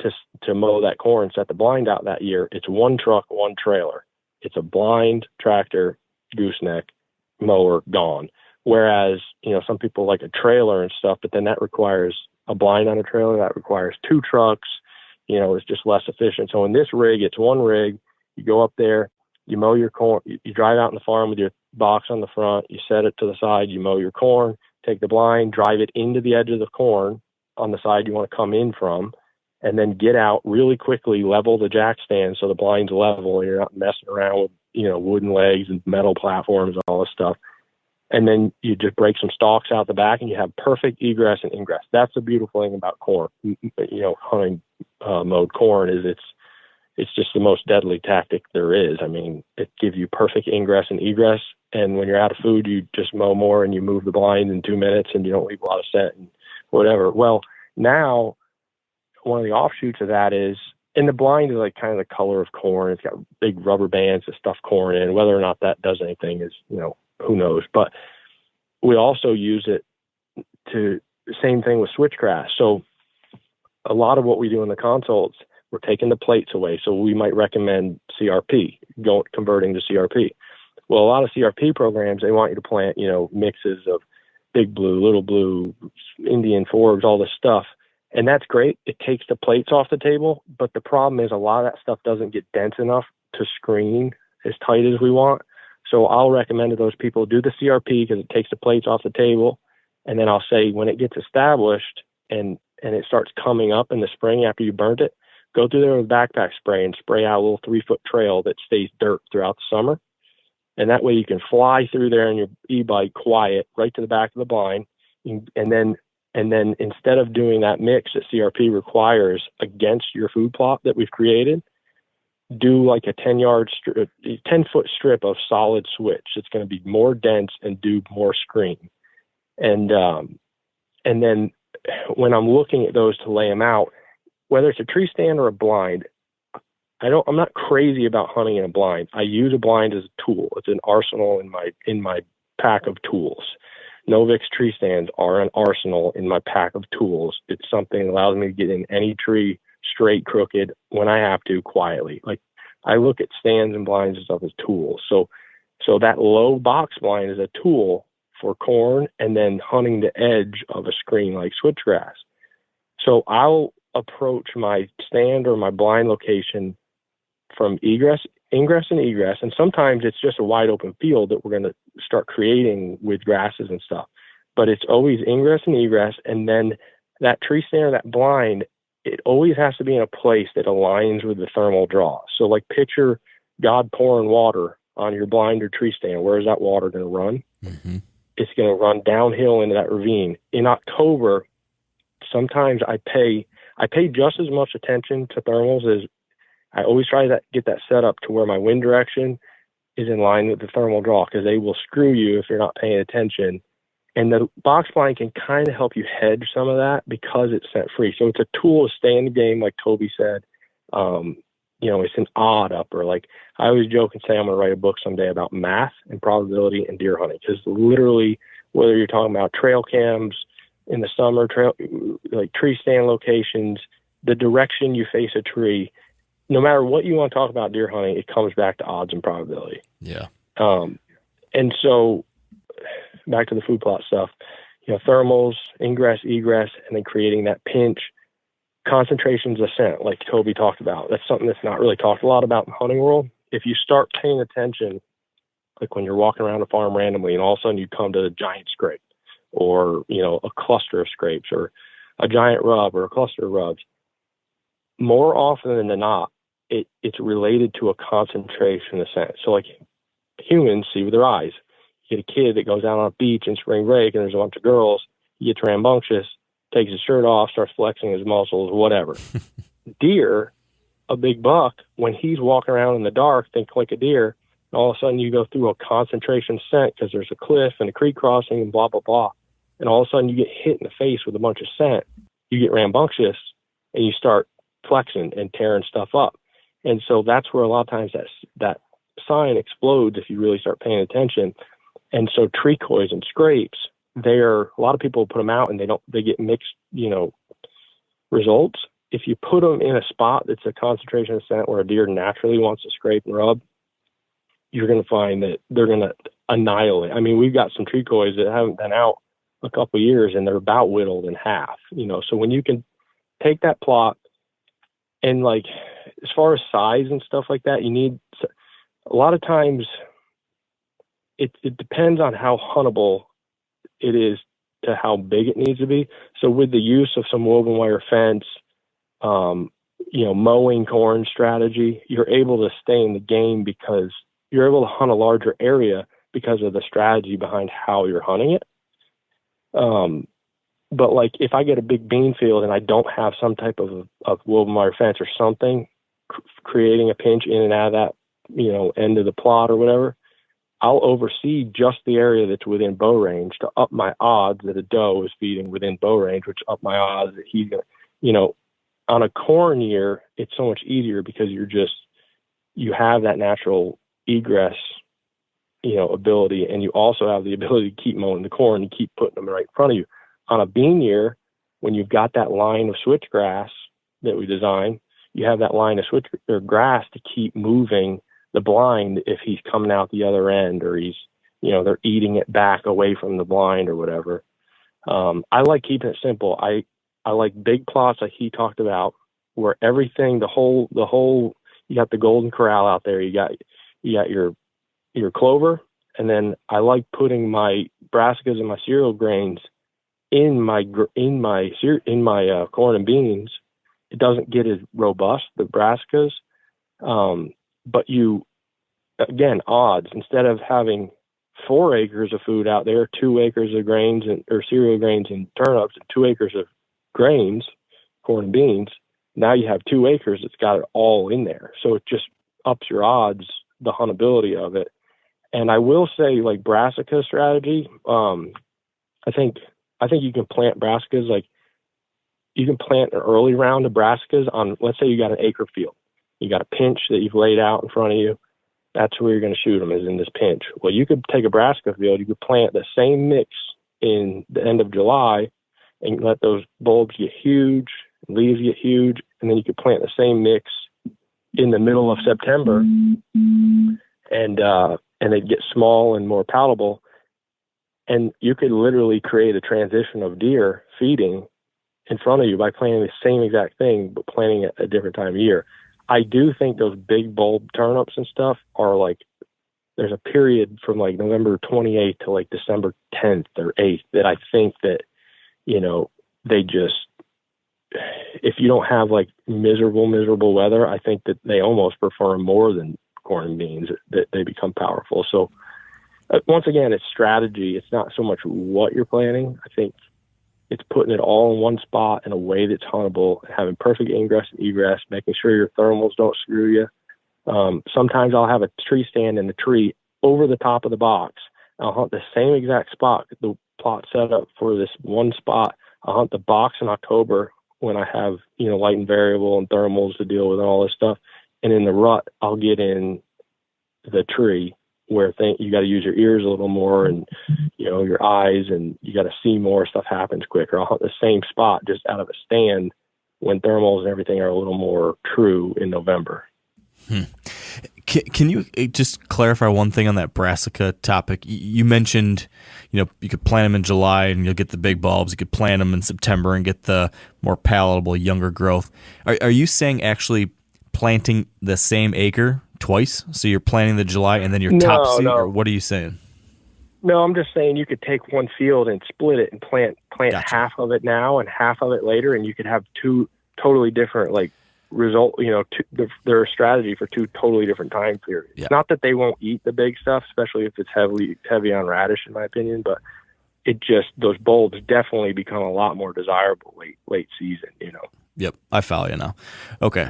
to mow that corn, set the blind out that year, it's one truck, one trailer. It's a blind, tractor, gooseneck, mower, gone. Whereas, some people like a trailer and stuff, but then that requires a blind on a trailer. That requires 2 trucks. It's just less efficient. So in this rig, it's one rig. You go up there, you mow your corn. You drive out in the farm with your box on the front. You set it to the side. You mow your corn, take the blind, drive it into the edge of the corn on the side you want to come in from, and then get out really quickly, level the jack stand so the blind's level and you're not messing around with, wooden legs and metal platforms and all this stuff. And then you just break some stalks out the back and you have perfect egress and ingress. That's the beautiful thing about corn. Hunting mowed corn is it's just the most deadly tactic there is. I mean, it gives you perfect ingress and egress. And when you're out of food, you just mow more and you move the blind in 2 minutes and you don't leave a lot of scent and whatever. Well, now one of the offshoots of that is, and the blind is like kind of the color of corn. It's got big rubber bands to stuff corn in. Whether or not that does anything is, who knows. But we also use it to, same thing with switchgrass. So a lot of what we do in the consults, we're taking the plates away. So we might recommend CRP, converting to CRP. Well, a lot of CRP programs, they want you to plant, mixes of Big Blue, Little Blue, Indian Forbes, all this stuff. And that's great. It takes the plates off the table. But the problem is a lot of that stuff doesn't get dense enough to screen as tight as we want. So I'll recommend to those people do the CRP because it takes the plates off the table. And then I'll say when it gets established and it starts coming up in the spring after you burnt it, go through there with backpack spray and spray out a little 3-foot trail that stays dirt throughout the summer. And that way you can fly through there in your e-bike quiet right to the back of the blind. And then instead of doing that mix that CRP requires against your food plot that we've created, do like a 10-foot strip of solid switch. It's going to be more dense and do more screen. And then when I'm looking at those to lay them out, whether it's a tree stand or a blind, I'm not crazy about hunting in a blind. I use a blind as a tool. It's an arsenal in my pack of tools. Novix tree stands are an arsenal in my pack of tools. It's something that allows me to get in any tree, straight, crooked, when I have to, quietly. Like I look at stands and blinds and stuff as tools. So that low box blind is a tool for corn and then hunting the edge of a screen like switchgrass. So I'll approach my stand or my blind location from ingress and egress. And sometimes it's just a wide open field that we're going to start creating with grasses and stuff. But it's always ingress and egress. And then that tree stand or that blind, it always has to be in a place that aligns with the thermal draw. So like picture God pouring water on your blind or tree stand. Where is that water going to run? Mm-hmm. It's going to run downhill into that ravine. In October, sometimes I pay just as much attention to thermals as I always try to get that set up to where my wind direction is in line with the thermal draw, because they will screw you if you're not paying attention. And the box blind can kind of help you hedge some of that because it's scent free. So it's a tool to stay in the game, like Toby said. It's an odd upper. Like I always joke and say I'm going to write a book someday about math and probability and deer hunting, because literally, whether you're talking about trail cams in the summer, like tree stand locations, the direction you face a tree, no matter what you want to talk about deer hunting, it comes back to odds and probability. Yeah. And so back to the food plot stuff, thermals, ingress, egress, and then creating that pinch. Concentrations of scent, like Toby talked about. That's something that's not really talked a lot about in the hunting world. If you start paying attention, like when you're walking around a farm randomly and all of a sudden you come to a giant scrape or, a cluster of scrapes or a giant rub or a cluster of rubs, more often than not, it's related to a concentration of scent. So like humans see with their eyes. You get a kid that goes out on a beach in spring break and there's a bunch of girls, he gets rambunctious, takes his shirt off, starts flexing his muscles, whatever. Deer, a big buck, when he's walking around in the dark, think like a deer, and all of a sudden you go through a concentration scent because there's a cliff and a creek crossing and blah, blah, blah. And all of a sudden you get hit in the face with a bunch of scent. You get rambunctious and you start flexing and tearing stuff up. And so that's where a lot of times that sign explodes if you really start paying attention. And so treacoys and scrapes, a lot of people put them out and they get mixed, results. If you put them in a spot that's a concentration of scent where a deer naturally wants to scrape and rub, you're going to find that they're going to annihilate. I mean, we've got some treacoys that haven't been out a couple of years and they're about whittled in half, so when you can take that plot and like, as far as size and stuff like that, you need a lot of times it depends on how huntable it is to how big it needs to be. So with the use of some woven wire fence, mowing corn strategy, you're able to stay in the game because you're able to hunt a larger area because of the strategy behind how you're hunting it. But like if I get a big bean field and I don't have some type of woven wire fence or something, creating a pinch in and out of that, end of the plot or whatever, I'll oversee just the area that's within bow range to up my odds that a doe is feeding within bow range, which up my odds that he's going to, on a corn year, it's so much easier because you have that natural egress, ability. And you also have the ability to keep mowing the corn and keep putting them right in front of you. On a bean year, when you've got that line of switchgrass that we design, you have that line of switch or grass to keep moving the blind if he's coming out the other end or he's, they're eating it back away from the blind or whatever. I like keeping it simple. I like big plots like he talked about where everything, the whole, you got the golden corral out there. You got your clover. And then I like putting my brassicas and my cereal grains in my corn and beans. It doesn't get as robust, the brassicas. But again, odds, instead of having 4 acres of food out there, 2 acres of grains or cereal grains and turnips, and 2 acres of grains, corn and beans, now you have 2 acres that's got it all in there. So it just ups your odds, the huntability of it. And I will say, like brassica strategy, I think you can plant brassicas, like you can plant an early round of brassicas on, let's say you got an acre field. You got a pinch that you've laid out in front of you. That's where you're going to shoot them, is in this pinch. Well, you could take a brassica field. You could plant the same mix in the end of July and let those bulbs get huge, leaves get huge, and then you could plant the same mix in the middle of September, and they'd get small and more palatable. And you could literally create a transition of deer feeding in front of you by planting the same exact thing, but planting it a different time of year. I do think those big bulb turnips and stuff are like, there's a period from like November 28th to like December 10th or 8th that I think that, you know, they just, if you don't have like miserable weather, I think that they almost prefer 'em more than corn and beans, that they become powerful. So once again, it's strategy. It's not so much what you're planting. I think it's putting it all in one spot in a way that's huntable, having perfect ingress and egress, making sure your thermals don't screw you. Sometimes I'll have a tree stand in the tree over the top of the box. I'll hunt the same exact spot, the plot set up for this one spot. I'll hunt the box in October when I have, you know, light and variable and thermals to deal with and all this stuff. And in the rut, I'll get in the tree where you got to use your ears a little more and, you know, your eyes, and you got to see more, stuff happens quicker. I'll hunt the same spot just out of a stand when thermals and everything are a little more true in November. Can you just clarify one thing on that brassica topic? You mentioned, you know, you could plant them in July and you'll get the big bulbs. You could plant them in September and get the more palatable, younger growth. Are you saying actually planting the same acre twice? So you're planting the July and then your top seed, or what are you saying? No, I'm just saying you could take one field and split it and plant Gotcha. half of it now and half of it later, and you could have two totally different their strategy for two totally different time periods. Yeah. Not that they won't eat the big stuff, especially if it's heavy on radish, in my opinion, but it just, those bulbs definitely become a lot more desirable late season, you know. Yep, I follow you now. Okay.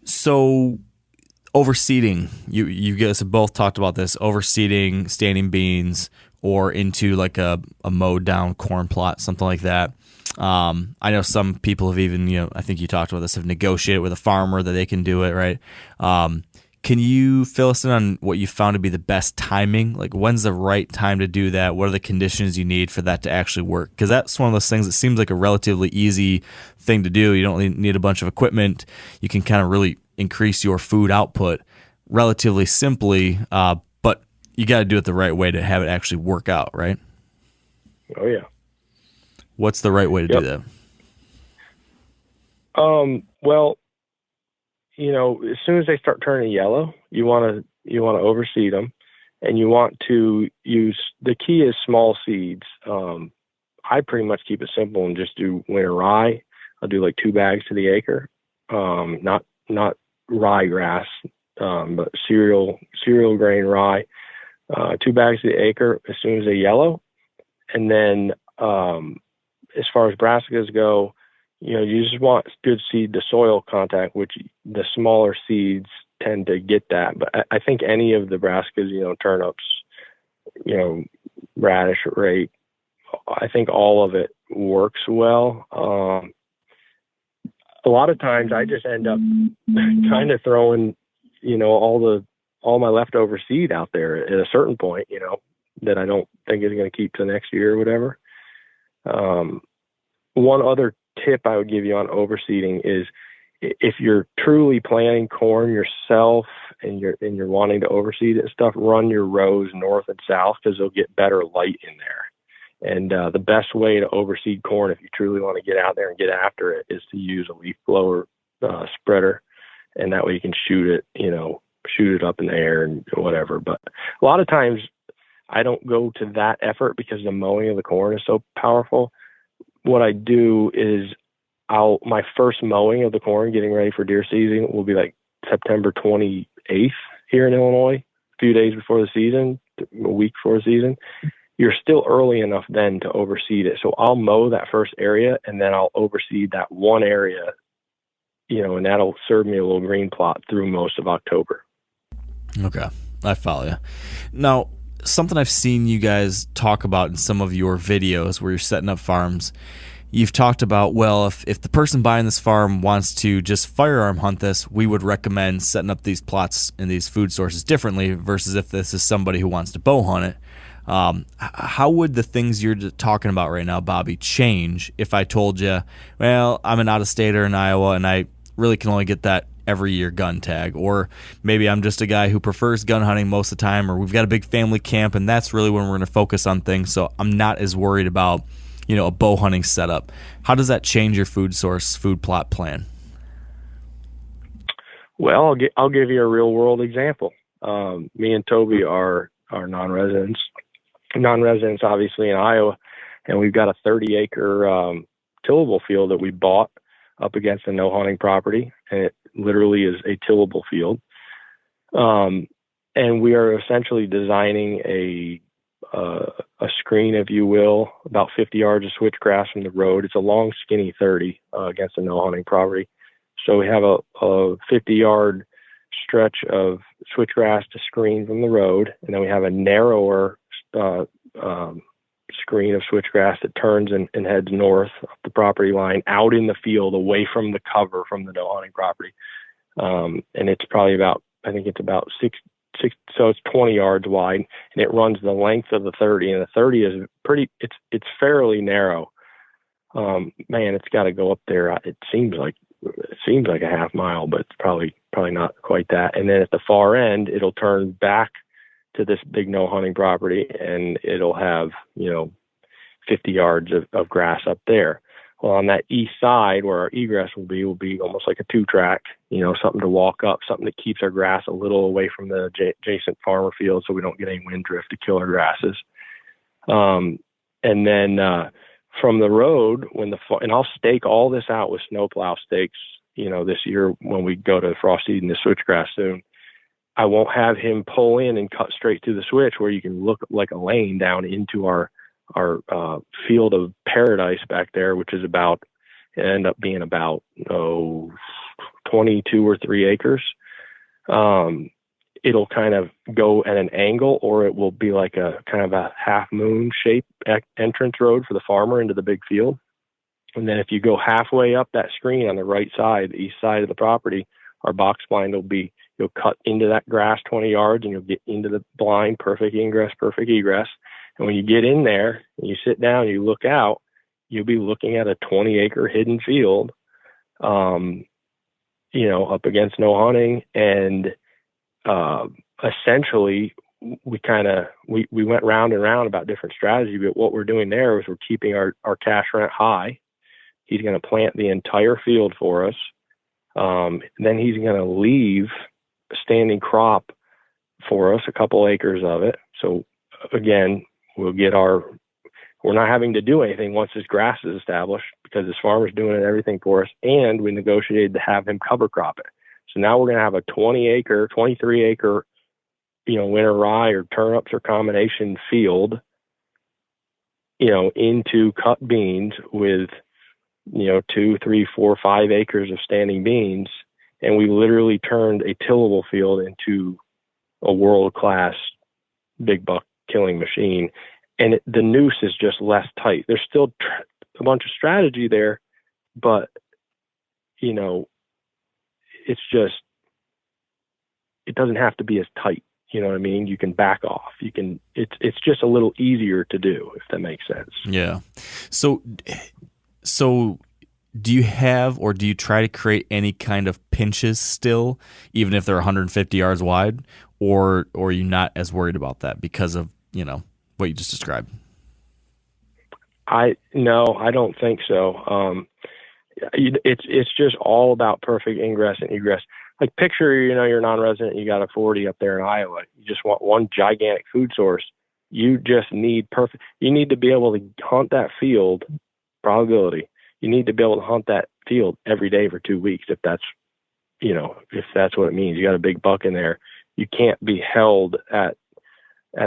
So overseeding, you guys have both talked about this, overseeding standing beans or into like a mowed down corn plot, something like that. I know some people have even, you know, I think you talked about this, have negotiated with a farmer that they can do it, right? Can you fill us in on what you found to be the best timing? Like, when's the right time to do that? What are the conditions you need for that to actually work? Because that's one of those things that seems like a relatively easy thing to do. You don't need a bunch of equipment. You can kind of really increase your food output relatively simply, but you got to do it the right way to have it actually work out, right? Oh, yeah. What's the right way to do that? Well, you know, as soon as they start turning yellow, you want to overseed them, and you want to use, the key is small seeds. I pretty much keep it simple and just do winter rye. I'll do like 2 bags to the acre. Not ryegrass, but cereal grain rye. 2 bags to the acre as soon as they yellow. And then, as far as brassicas go, you know, you just want good seed to soil contact, which the smaller seeds tend to get that. But I think any of the brassicas, you know, turnips, you know, radish, rape, I think all of it works well. A lot of times I just end up kind of throwing, you know, all my leftover seed out there at a certain point, you know, that I don't think is going to keep to next year or whatever. One other tip I would give you on overseeding is, if you're truly planting corn yourself and you're wanting to overseed it and stuff, run your rows north and south, because they'll get better light in there. And the best way to overseed corn, if you truly want to get out there and get after it, is to use a leaf blower spreader, and that way you can shoot it up in the air and whatever. But a lot of times I don't go to that effort because the mowing of the corn is so powerful. What I do is my first mowing of the corn, getting ready for deer season, will be like September 28th here in Illinois, a few days before the season, a week before the season. You're still early enough then to overseed it. So I'll mow that first area, and then I'll overseed that one area, you know, and that'll serve me a little green plot through most of October. Okay, I follow you. Now, something I've seen you guys talk about in some of your videos where you're setting up farms, you've talked about, well, if the person buying this farm wants to just firearm hunt this, we would recommend setting up these plots and these food sources differently versus if this is somebody who wants to bow hunt it. How would the things you're talking about right now, Bobby, change if I told you, well, I'm an out-of-stater in Iowa and I really can only get that every year gun tag, or maybe I'm just a guy who prefers gun hunting most of the time, or we've got a big family camp and that's really when we're going to focus on things, so I'm not as worried about a bow hunting setup. How does that change your food plot plan? Well, I'll give you a real world example. Me and Toby are non-residents obviously in Iowa, and we've got a 30-acre tillable field that we bought up against a no hunting property, and it literally is a tillable field. And we are essentially designing a screen, if you will, about 50 yards of switchgrass from the road. It's a long, skinny 30 against a no hunting property. So we have a 50-yard stretch of switchgrass to screen from the road, and then we have a narrower screen of switchgrass that turns and heads north up the property line, out in the field, away from the cover from the no hunting property. And it's probably about, I think it's about six, so it's 20 yards wide, and it runs the length of the 30, and the 30 is it's fairly narrow. Man, it's got to go up there. It seems like a half mile, but it's probably not quite that. And then at the far end, it'll turn back to this big no hunting property, and it'll have 50 yards of grass up there. Well, on that east side where our egress will be almost like a 2-track, something to walk up, something that keeps our grass a little away from the adjacent farmer field, so we don't get any wind drift to kill our grasses. And then from the road, and I'll stake all this out with snowplow stakes, this year when we go to frost eating the switchgrass soon. I won't have him pull in and cut straight through the switch where you can look like a lane down into our field of paradise back there, which is end up being about 22 or 3 acres. It'll kind of go at an angle, or it will be like a kind of a half moon shape entrance road for the farmer into the big field. And then if you go halfway up that screen on the right side, the east side of the property, our box blind you'll cut into that grass 20 yards and you'll get into the blind, perfect ingress, perfect egress. And when you get in there and you sit down and you look out, you'll be looking at a 20-acre hidden field, up against no hunting. And essentially, we went round and round about different strategy, but what we're doing there is we're keeping our cash rent high. He's going to plant the entire field for us. Then he's going to leave a standing crop for us, a couple acres of it. So again, we're not having to do anything once this grass is established, because this farmer's doing everything for us, and we negotiated to have him cover crop it. So now we're going to have a 23 acre, winter rye or turnips or combination field, into cut beans with, 2, 3, 4, 5 acres of standing beans. And we literally turned a tillable field into a world-class big buck killing machine. And the noose is just less tight. There's still a bunch of strategy there, but, it's just, it doesn't have to be as tight. You know what I mean? You can back off. It's just a little easier to do, if that makes sense. Yeah. So do you have, or do you try to create any kind of pinches still, even if they're 150 yards wide, or are you not as worried about that because of, what you just described? No, I don't think so. It's just all about perfect ingress and egress. Like picture, you're non-resident, you got a 40 up there in Iowa. You just want one gigantic food source. You just need you need to be able to hunt that field, probability. You need to be able to hunt that field every day for 2 weeks. If that's what it means. You got a big buck in there. You can't be held at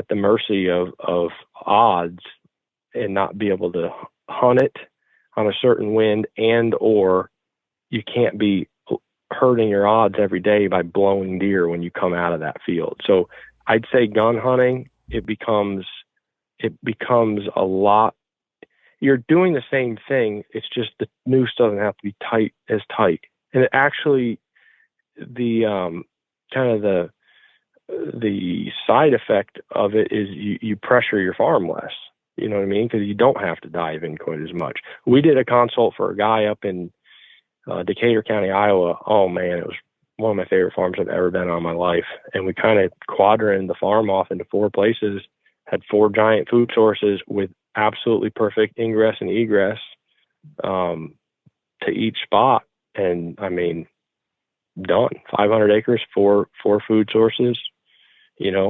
the mercy of odds and not be able to hunt it on a certain wind, or you can't be hurting your odds every day by blowing deer when you come out of that field. So I'd say gun hunting, it becomes a lot. You're doing the same thing. It's just the noose doesn't have to be tight. And it actually, the side effect of it is you pressure your farm less. You know what I mean? Because you don't have to dive in quite as much. We did a consult for a guy up in Decatur County, Iowa. Oh man, it was one of my favorite farms I've ever been on in my life. And we kind of quadrant the farm off into 4 places, had 4 giant food sources with absolutely perfect ingress and egress to each spot. And I mean, done. 500 acres, four food sources,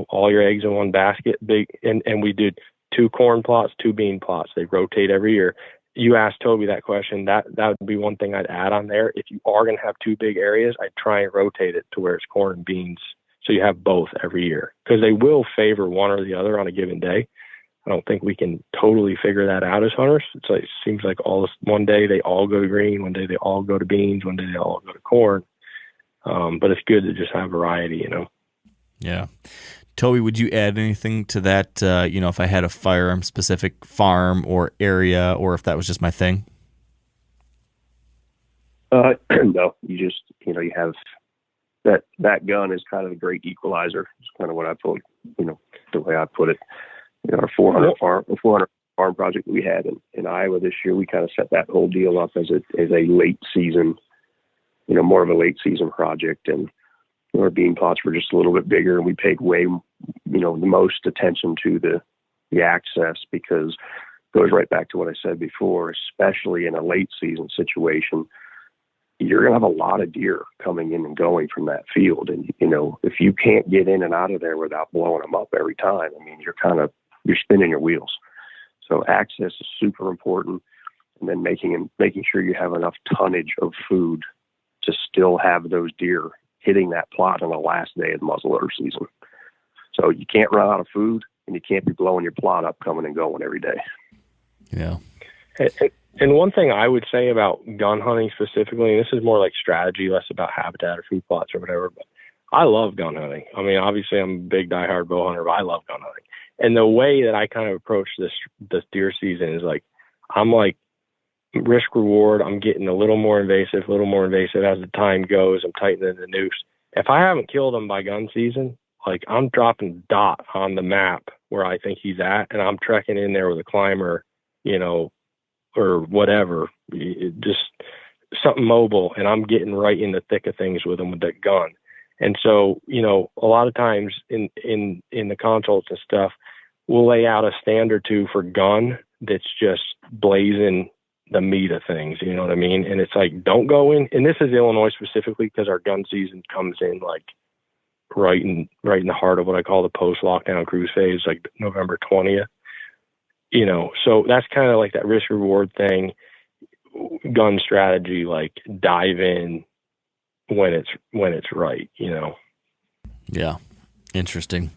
all your eggs in one basket. Big. And we did 2 corn plots, 2 bean plots. They rotate every year. You asked Toby that question. That would be one thing I'd add on there. If you are going to have 2 big areas, I'd try and rotate it to where it's corn and beans, so you have both every year, because they will favor one or the other on a given day. I don't think we can totally figure that out as hunters. It seems like one day they all go to green, one day they all go to beans, one day they all go to corn. But it's good to just have variety, Yeah. Toby, would you add anything to that, if I had a firearm-specific farm or area, or if that was just my thing? No, you just, you have that gun is kind of a great equalizer. It's kind of what I put, the way I put it. Our 400 farm project that we had in Iowa this year, we kind of set that whole deal up as a late season, more of a late season project. And our bean plots were just a little bit bigger, and we paid way, the most attention to the access, because it goes right back to what I said before, especially in a late season situation, you're going to have a lot of deer coming in and going from that field. And, if you can't get in and out of there without blowing them up every time, I mean, you're spinning your wheels. So access is super important. And then making sure you have enough tonnage of food to still have those deer hitting that plot on the last day of the muzzleloader season. So you can't run out of food, and you can't be blowing your plot up coming and going every day. Yeah. And one thing I would say about gun hunting specifically, and this is more like strategy, less about habitat or food plots or whatever, but I love gun hunting. I mean, obviously I'm a big diehard bow hunter, but I love gun hunting. And the way that I kind of approach this deer season is I'm risk reward. I'm getting a little more invasive as the time goes. I'm tightening the noose. If I haven't killed him by gun season, I'm dropping dot on the map where I think he's at, and I'm trekking in there with a climber, or whatever, just something mobile, and I'm getting right in the thick of things with him with that gun. And so, a lot of times in the consults and stuff, we'll lay out a stand or two for gun that's just blazing the meat of things, you know what I mean? And it's don't go in, and this is Illinois specifically, because our gun season comes in right in the heart of what I call the post-lockdown cruise phase, November 20th. So that's kind of that risk reward thing, gun strategy, dive in when it's right, Yeah. Interesting.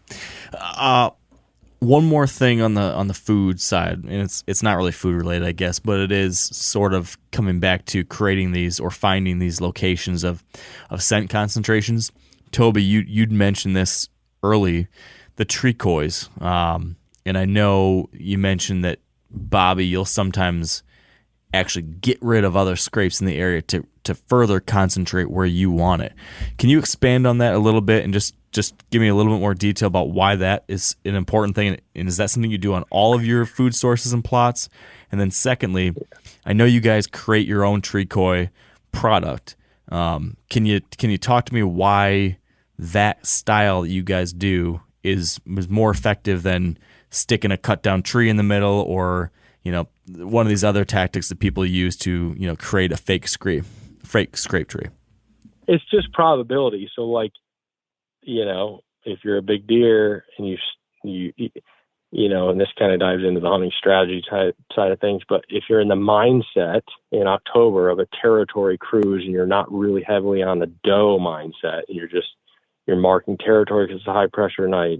One more thing on the food side, and it's not really food related, I guess, but it is sort of coming back to creating these or finding these locations of scent concentrations. Toby, you'd mentioned this early, the tricoys. And I know you mentioned that, Bobby, you'll sometimes actually get rid of other scrapes in the area to further concentrate where you want it. Can you expand on that a little bit and just give me a little bit more detail about why that is an important thing? And is that something you do on all of your food sources and plots? And then secondly, I know you guys create your own tricoy product. Can you talk to me why that style that you guys do was more effective than sticking a cut down tree in the middle, or one of these other tactics that people use to create a fake scrape tree? It's just probability. So if you're a big deer and you and this kind of dives into the hunting strategy side of things, but if you're in the mindset in October of a territory cruise and you're not really heavily on the doe mindset, and you're marking territory because it's a high pressure night,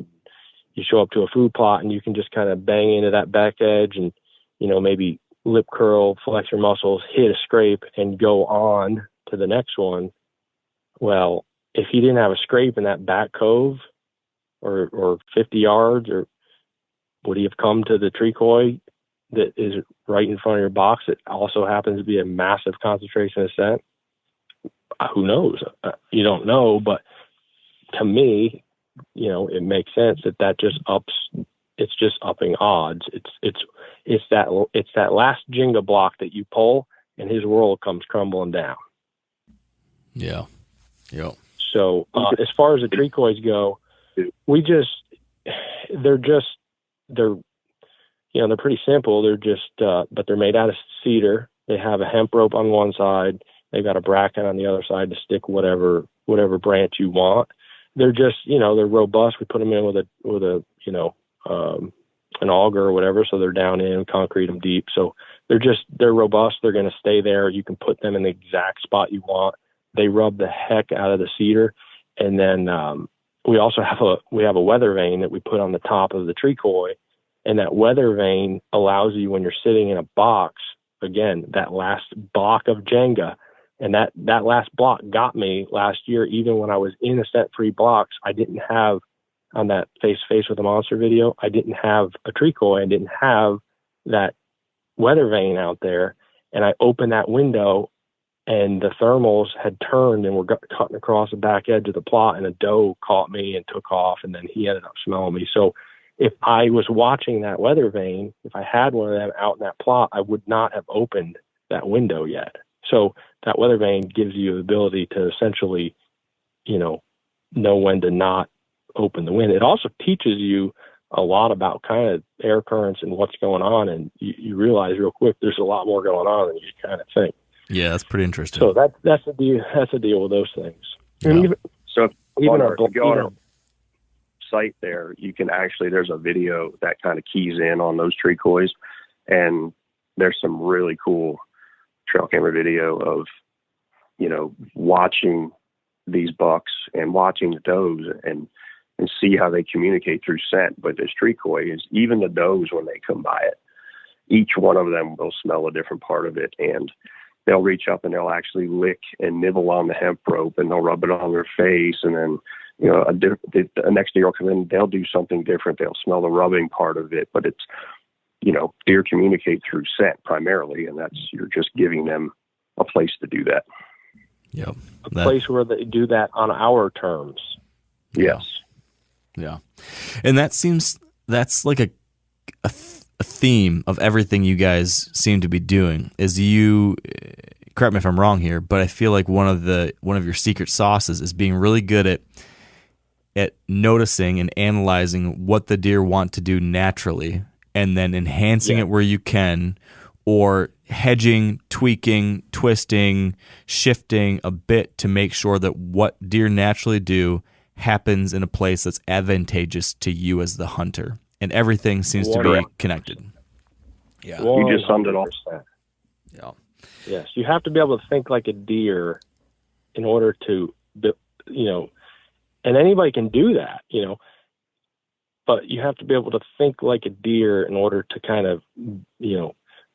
you show up to a food plot and you can just kind of bang into that back edge and, maybe lip curl, flex your muscles, hit a scrape and go on to the next one. Well, if he didn't have a scrape in that back cove or 50 yards, or would he have come to the tricoy that is right in front of your box that also happens to be a massive concentration of scent? Who knows? You don't know, but to me, it makes sense that just ups. It's just upping odds. It's that last Jenga block that you pull, and his world comes crumbling down. Yeah. Yep. So as far as the tricoys go, they're they're pretty simple. They're just, but they're made out of cedar. They have a hemp rope on one side. They've got a bracket on the other side to stick whatever branch you want. They're just, they're robust. We put them in with a an auger or whatever, so they're down in, concrete them deep. So they're robust. They're going to stay there. You can put them in the exact spot you want. They rub the heck out of the cedar. And then we also have a weather vane that we put on the top of the tree koi, and that weather vane allows you, when you're sitting in a box, again, that last block of Jenga, and that last block got me last year. Even when I was in a scent-free box, I didn't have, on that face-to-face with the monster video, I didn't have a tree koi. I didn't have that weather vane out there. And I opened that window, and the thermals had turned and were cutting across the back edge of the plot, and a doe caught me and took off, and then he ended up smelling me. So if I was watching that weather vane, if I had one of them out in that plot, I would not have opened that window yet. So that weather vane gives you the ability to essentially, know when to not open the window. It also teaches you a lot about kind of air currents and what's going on, and you realize real quick there's a lot more going on than you kind of think. Yeah, that's pretty interesting. So that's the deal. That's the deal with those things. Yeah. And even on our site there, you can actually, there's a video that kind of keys in on those tree kois, and there's some really cool trail camera video of watching these bucks and watching the does and see how they communicate through scent. But this tree koi is, even the does, when they come by it, each one of them will smell a different part of it, and they'll reach up and they'll actually lick and nibble on the hemp rope, and they'll rub it on their face. And then, the next deer will come in, they'll do something different. They'll smell the rubbing part of it, but it's, deer communicate through scent primarily, and you're just giving them a place to do that. Yep. A place where they do that on our terms. Yes. Yeah. And that's like a theme of everything you guys seem to be doing. Is you, correct me if I'm wrong here, but I feel like one of your secret sauces is being really good at noticing and analyzing what the deer want to do naturally, and then enhancing it where you can, or hedging, tweaking, twisting, shifting a bit to make sure that what deer naturally do happens in a place that's advantageous to you as the hunter. And everything seems to be connected. Yeah. You just summed it all. Yeah. Yes. You have to be able to think like a deer in order to, and anybody can do that, but you have to be able to think like a deer in order to kind of,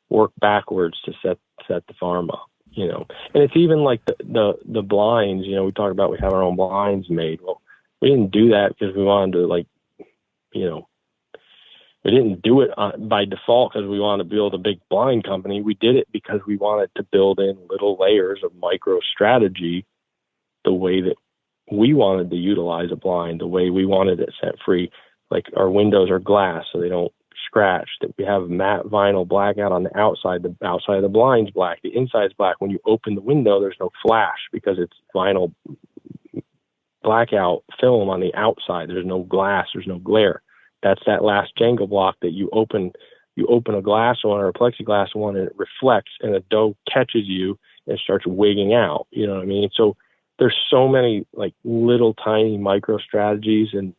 work backwards to set the farm up, and it's even like the blinds, we talk about, we have our own blinds made. Well, we didn't do that because we wanted to we didn't do it by default because we wanted to build a big blind company. We did it because we wanted to build in little layers of micro strategy, the way that we wanted to utilize a blind, the way we wanted it scent free. Like our windows are glass, so they don't scratch. That we have matte vinyl blackout on the outside of the blind's black, the inside's black. When you open the window, there's no flash because it's vinyl blackout film on the outside. There's no glass, there's no glare. That's that last Jenga block that you open a glass one or a plexiglass one, and it reflects, and the doe catches you and starts wigging out. You know what I mean? So there's so many like little tiny micro strategies, and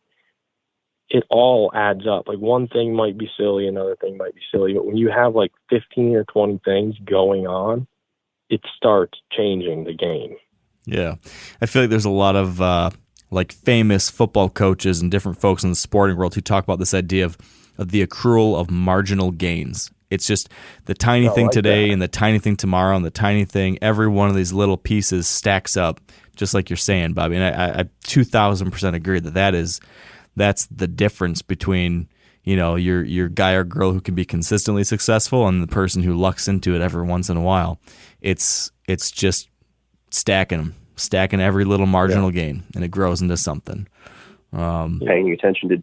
it all adds up. Like one thing might be silly, another thing might be silly, but when you have like 15 or 20 things going on, it starts changing the game. Yeah. I feel like there's a lot of like famous football coaches and different folks in the sporting world who talk about this idea of the accrual of marginal gains. It's just the tiny thing like today and the tiny thing tomorrow and the tiny thing. Every one of these little pieces stacks up, just like you're saying, Bobby. And I 2,000% agree that's the difference between, your guy or girl who can be consistently successful and the person who lucks into it every once in a while. It's just stacking every little marginal gain, and it grows into something. Paying attention to.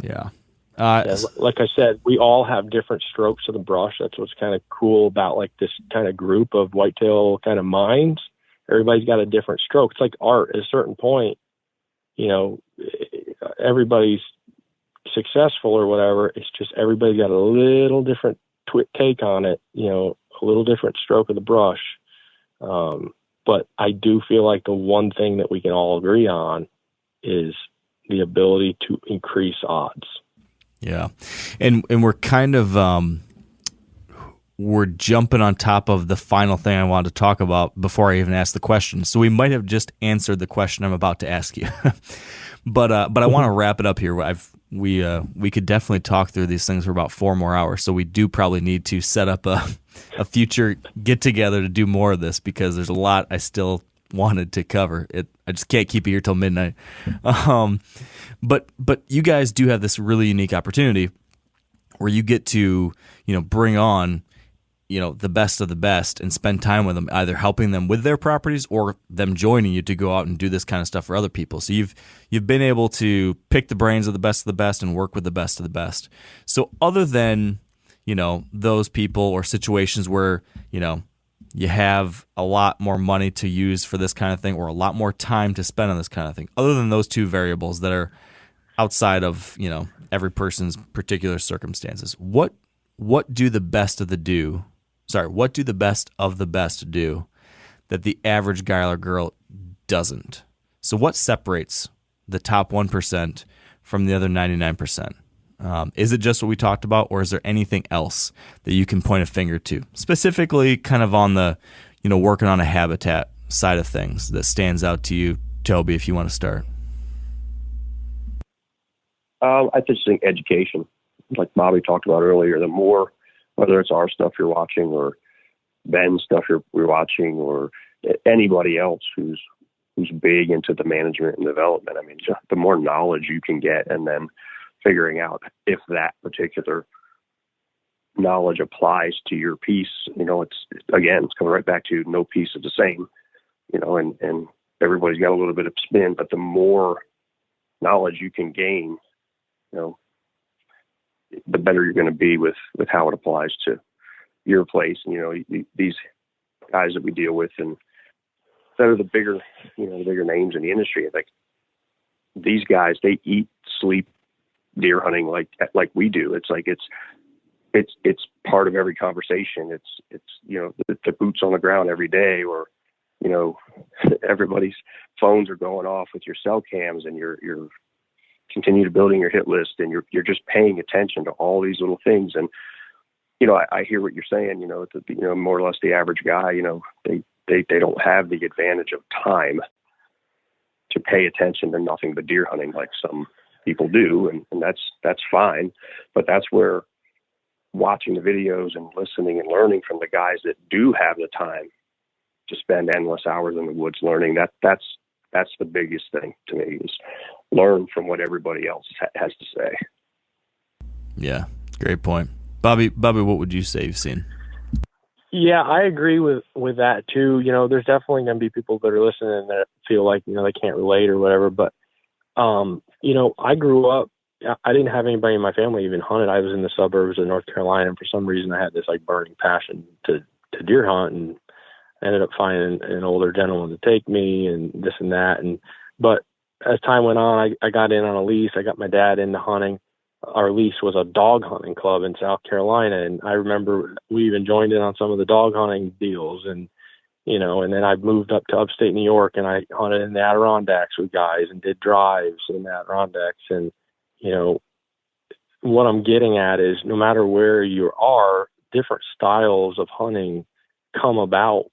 Yeah. Like I said, we all have different strokes of the brush. That's what's kind of cool about like this kind of group of whitetail kind of minds. Everybody's got a different stroke. It's like art. At a certain point, everybody's successful or whatever. It's just everybody's got a little different take on it, a little different stroke of the brush. But I do feel like the one thing that we can all agree on is the ability to increase odds. Yeah. And we're kind of, we're jumping on top of the final thing I wanted to talk about before I even ask the question. So we might have just answered the question I'm about to ask you. But I want to wrap it up here. We could definitely talk through these things for about 4 more hours. So we do probably need to set up a future get together to do more of this, because there's a lot I still wanted to cover. I just can't keep it here till midnight. But you guys do have this really unique opportunity where you get to, bring on, the best of the best and spend time with them, either helping them with their properties or them joining you to go out and do this kind of stuff for other people. So you've been able to pick the brains of the best and work with the best of the best. So other than, those people or situations where, you have a lot more money to use for this kind of thing or a lot more time to spend on this kind of thing, other than those 2 variables that are outside of, every person's particular circumstances, what do the best of the best do that the average guy or girl doesn't? So what separates the top 1% from the other 99%? Is it just what we talked about, or is there anything else that you can point a finger to, specifically kind of on the, working on a habitat side of things that stands out to you, Toby, if you want to start? I just think education, like Bobby talked about earlier, the more, whether it's our stuff you're watching or Ben's stuff we're watching or anybody else who's big into the management and development. I mean, just the more knowledge you can get, and then figuring out if that particular knowledge applies to your piece, it's coming right back to no piece is the same, and everybody's got a little bit of spin, but the more knowledge you can gain, the better you're going to be with how it applies to your place. These guys that we deal with and that are the bigger names in the industry, like these guys, they eat, sleep deer hunting like we do. It's like it's part of every conversation. It's the boots on the ground every day, or everybody's phones are going off with your cell cams, and you're continue to building your hit list, and you're just paying attention to all these little things. And I hear what you're saying. More or less the average guy, they don't have the advantage of time to pay attention to nothing but deer hunting like some people do, and that's fine. But that's where watching the videos and listening and learning from the guys that do have the time to spend endless hours in the woods learning, that's the biggest thing to me, is learn from what everybody else has to say. Yeah, great point. Bobby, what would you say you've seen? Yeah, I agree with that too. There's definitely going to be people that are listening that feel like, they can't relate or whatever. But, I grew up, I didn't have anybody in my family even hunted. I was in the suburbs of North Carolina, and for some reason I had this burning passion to deer hunt, and I ended up finding an older gentleman to take me and this and that. But as time went on, I got in on a lease. I got my dad into hunting. Our lease was a dog hunting club in South Carolina. And I remember we even joined in on some of the dog hunting deals. And then I moved up to upstate New York, and I hunted in the Adirondacks with guys and did drives in the Adirondacks. And, what I'm getting at is no matter where you are, different styles of hunting come about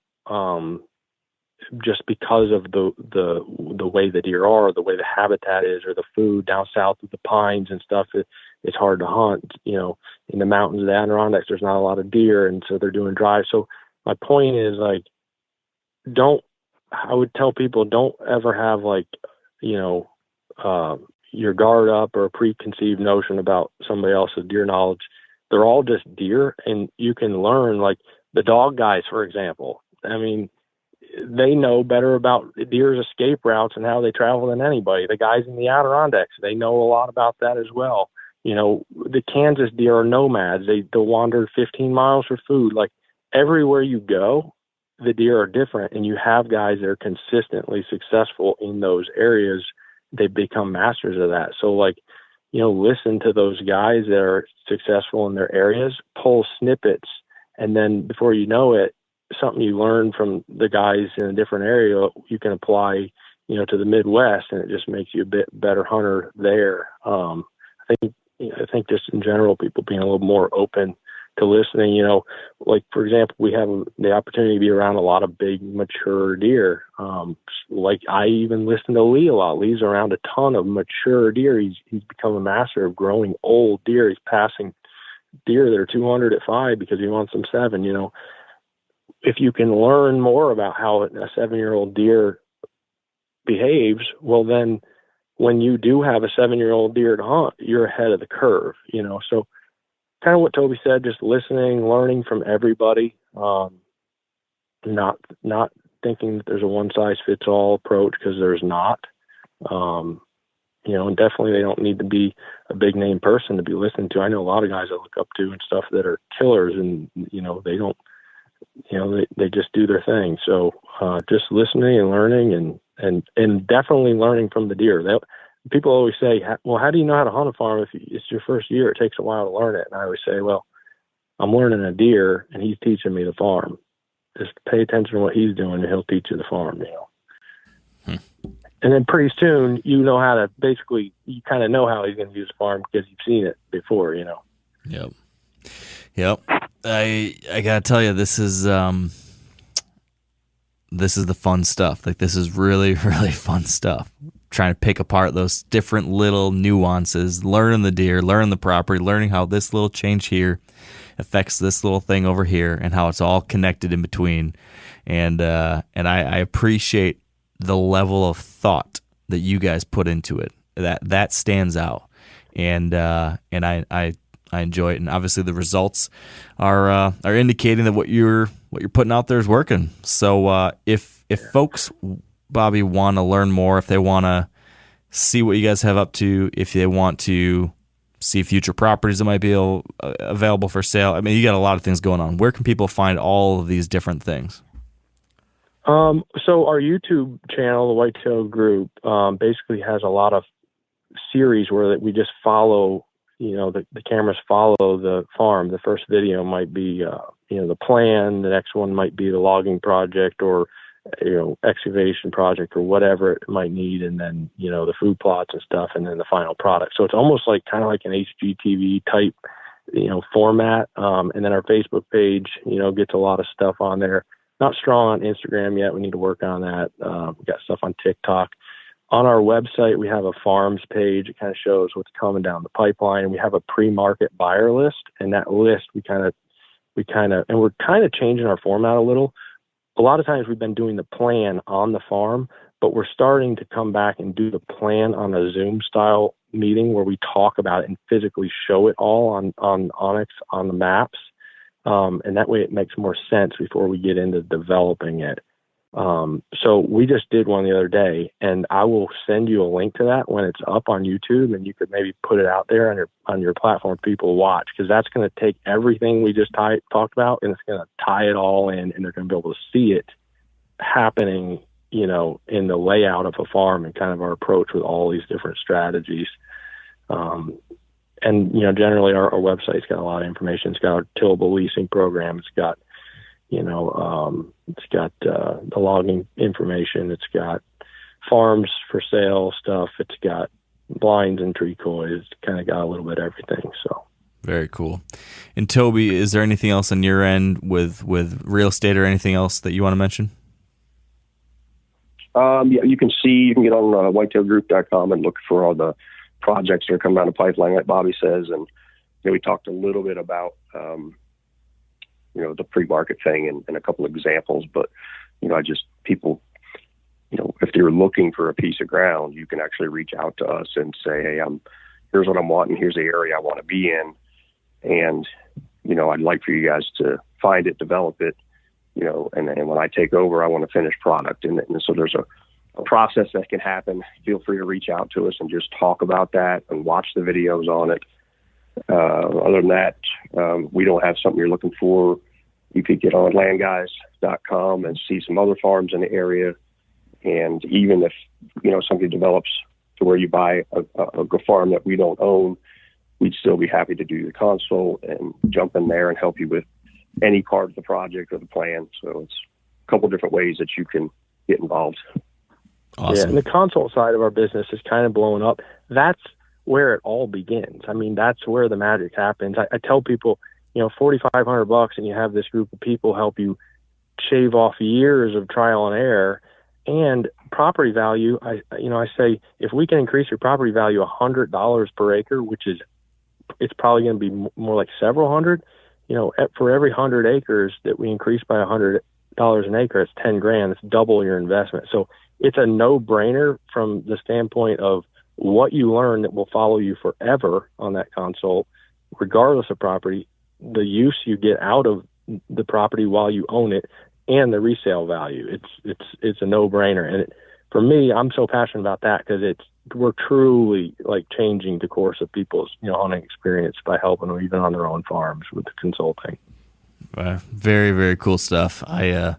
just because of the way the deer are, the way the habitat is, or the food down south with the pines and stuff. It's hard to hunt, in the mountains of the Adirondacks, there's not a lot of deer. And so they're doing drives. So my point is I would tell people, don't ever have your guard up or a preconceived notion about somebody else's deer knowledge. They're all just deer, and you can learn, like the dog guys, for example. I mean, they know better about deer's escape routes and how they travel than anybody. The guys in the Adirondacks, they know a lot about that as well. The Kansas deer are nomads. They'll wander 15 miles for food. Like everywhere you go, the deer are different, and you have guys that are consistently successful in those areas. They become masters of that. So listen to those guys that are successful in their areas, pull snippets, and then before you know it, something you learn from the guys in a different area, you can apply, to the Midwest, and it just makes you a bit better hunter there. I think just in general, people being a little more open to listening, like for example, we have the opportunity to be around a lot of big mature deer. Like I even listen to Lee a lot. Lee's around a ton of mature deer. He's become a master of growing old deer. He's passing deer that are 200 at 5 because he wants them 7. If you can learn more about how a 7-year-old deer behaves, well then when you do have a 7-year-old deer to hunt, you're ahead of the curve, so kind of what Toby said, just listening, learning from everybody, not thinking that there's a one-size-fits-all approach, because there's not. And definitely they don't need to be a big-name person to be listened to. I know a lot of guys I look up to and stuff that are killers, and, they don't, they just do their thing. So just listening and learning and definitely learning from the deer. People always say, well, how do you know how to hunt a farm if it's your first year? It takes a while to learn it. And I always say, well, I'm learning a deer and he's teaching me the farm. Just pay attention to what he's doing and he'll teach you the farm, And then pretty soon, you kind of know how he's going to use the farm because you've seen it before, Yep. I gotta tell you, this is the fun stuff. Like, this is really, really fun stuff. Trying to pick apart those different little nuances, learning the deer, learning the property, learning how this little change here affects this little thing over here, and how it's all connected in between. And I appreciate the level of thought that you guys put into it. That stands out, and I enjoy it. And obviously the results are indicating that what you're putting out there is working. So if folks, Bobby, want to learn more, if they want to see what you guys have up to, if they want to see future properties that might be available for sale, I mean, you got a lot of things going on. Where can people find all of these different things? So our YouTube channel, the Whitetail Group, basically has a lot of series where we just follow, the cameras follow the farm. The first video might be, the plan. The next one might be the logging project or, excavation project or whatever it might need. And then, the food plots and stuff, and then the final product. So it's almost kind of like an HGTV type, format. And then our Facebook page, gets a lot of stuff on there. Not strong on Instagram yet. We need to work on that. We got stuff on TikTok. On our website, we have a farms page. It kind of shows what's coming down the pipeline. We have a pre-market buyer list, and that list and we're kind of changing our format a little. A lot of times we've been doing the plan on the farm, but we're starting to come back and do the plan on a Zoom style meeting where we talk about it and physically show it all on Onyx on the maps. And that way it makes more sense before we get into developing it. So we just did one the other day, and I will send you a link to that when it's up on YouTube, and you could maybe put it out there on your platform for people to watch, because that's going to take everything we just talked about, and it's going to tie it all in, and they're going to be able to see it happening, in the layout of a farm and kind of our approach with all these different strategies. And, generally our website's got a lot of information. It's got our tillable leasing program. It's got, the logging information. It's got farms for sale stuff. It's got blinds and tree coys. It's kind of got a little bit of everything. So very cool. And Toby, is there anything else on your end with real estate or anything else that you want to mention? Yeah, you can get on whitetailgroup.com and look for all the projects that are coming down the pipeline, like Bobby says. And we talked a little bit about, the pre-market thing and a couple of examples, but, people, if they're looking for a piece of ground, you can actually reach out to us and say, hey, here's what I'm wanting. Here's the area I want to be in. And, I'd like for you guys to find it, develop it, and when I take over, I want a finished product. And so there's a process that can happen. Feel free to reach out to us and just talk about that and watch the videos on it. Other than that, we don't have something you're looking for. You could get on landguys.com and see some other farms in the area. And even if, somebody develops to where you buy a farm that we don't own, we'd still be happy to do the consult and jump in there and help you with any part of the project or the plan. So it's a couple different ways that you can get involved. Awesome. Yeah, and the consult side of our business is kind of blowing up. That's where it all begins. I mean, that's where the magic happens. I tell people, $4,500 and you have this group of people help you shave off years of trial and error and property value. I say, if we can increase your property value $100 per acre, which is, it's probably going to be more like several hundred, for every 100 acres that we increase by $100 an acre, it's $10,000. It's double your investment. So it's a no-brainer from the standpoint of what you learn that will follow you forever on that consult, regardless of property, the use you get out of the property while you own it, and the resale value. It's a no-brainer. And for me, I'm so passionate about that because we're truly like changing the course of people's hunting experience by helping them even on their own farms with the consulting. Very, very cool stuff. I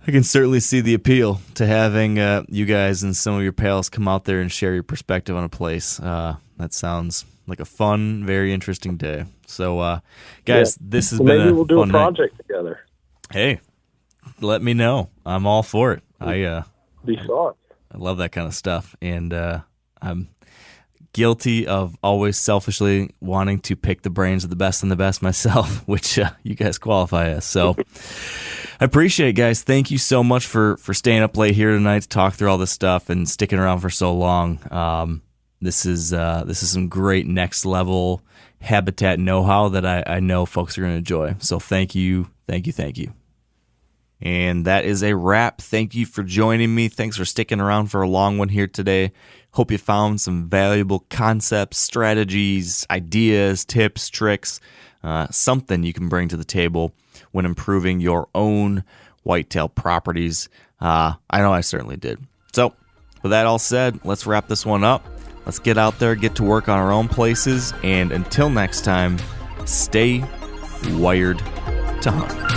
can certainly see the appeal to having you guys and some of your pals come out there and share your perspective on a place. That sounds like a fun, very interesting day. So, guys, this has been maybe we'll do a fun project together. Hey, let me know. I'm all for it. Be fun. I love that kind of stuff, and I'm guilty of always selfishly wanting to pick the brains of the best and the best myself, which you guys qualify as. So I appreciate it, guys. Thank you so much for staying up late here tonight to talk through all this stuff and sticking around for so long. This is some great next level habitat know-how that I know folks are going to enjoy. So thank you. And that is a wrap. Thank you for joining me. Thanks for sticking around for a long one here today. Hope you found some valuable concepts, strategies, ideas, tips, tricks, something you can bring to the table when improving your own whitetail properties. I know I certainly did. So with that all said, let's wrap this one up. Let's get out there, get to work on our own places, and until next time, stay wired to hunt.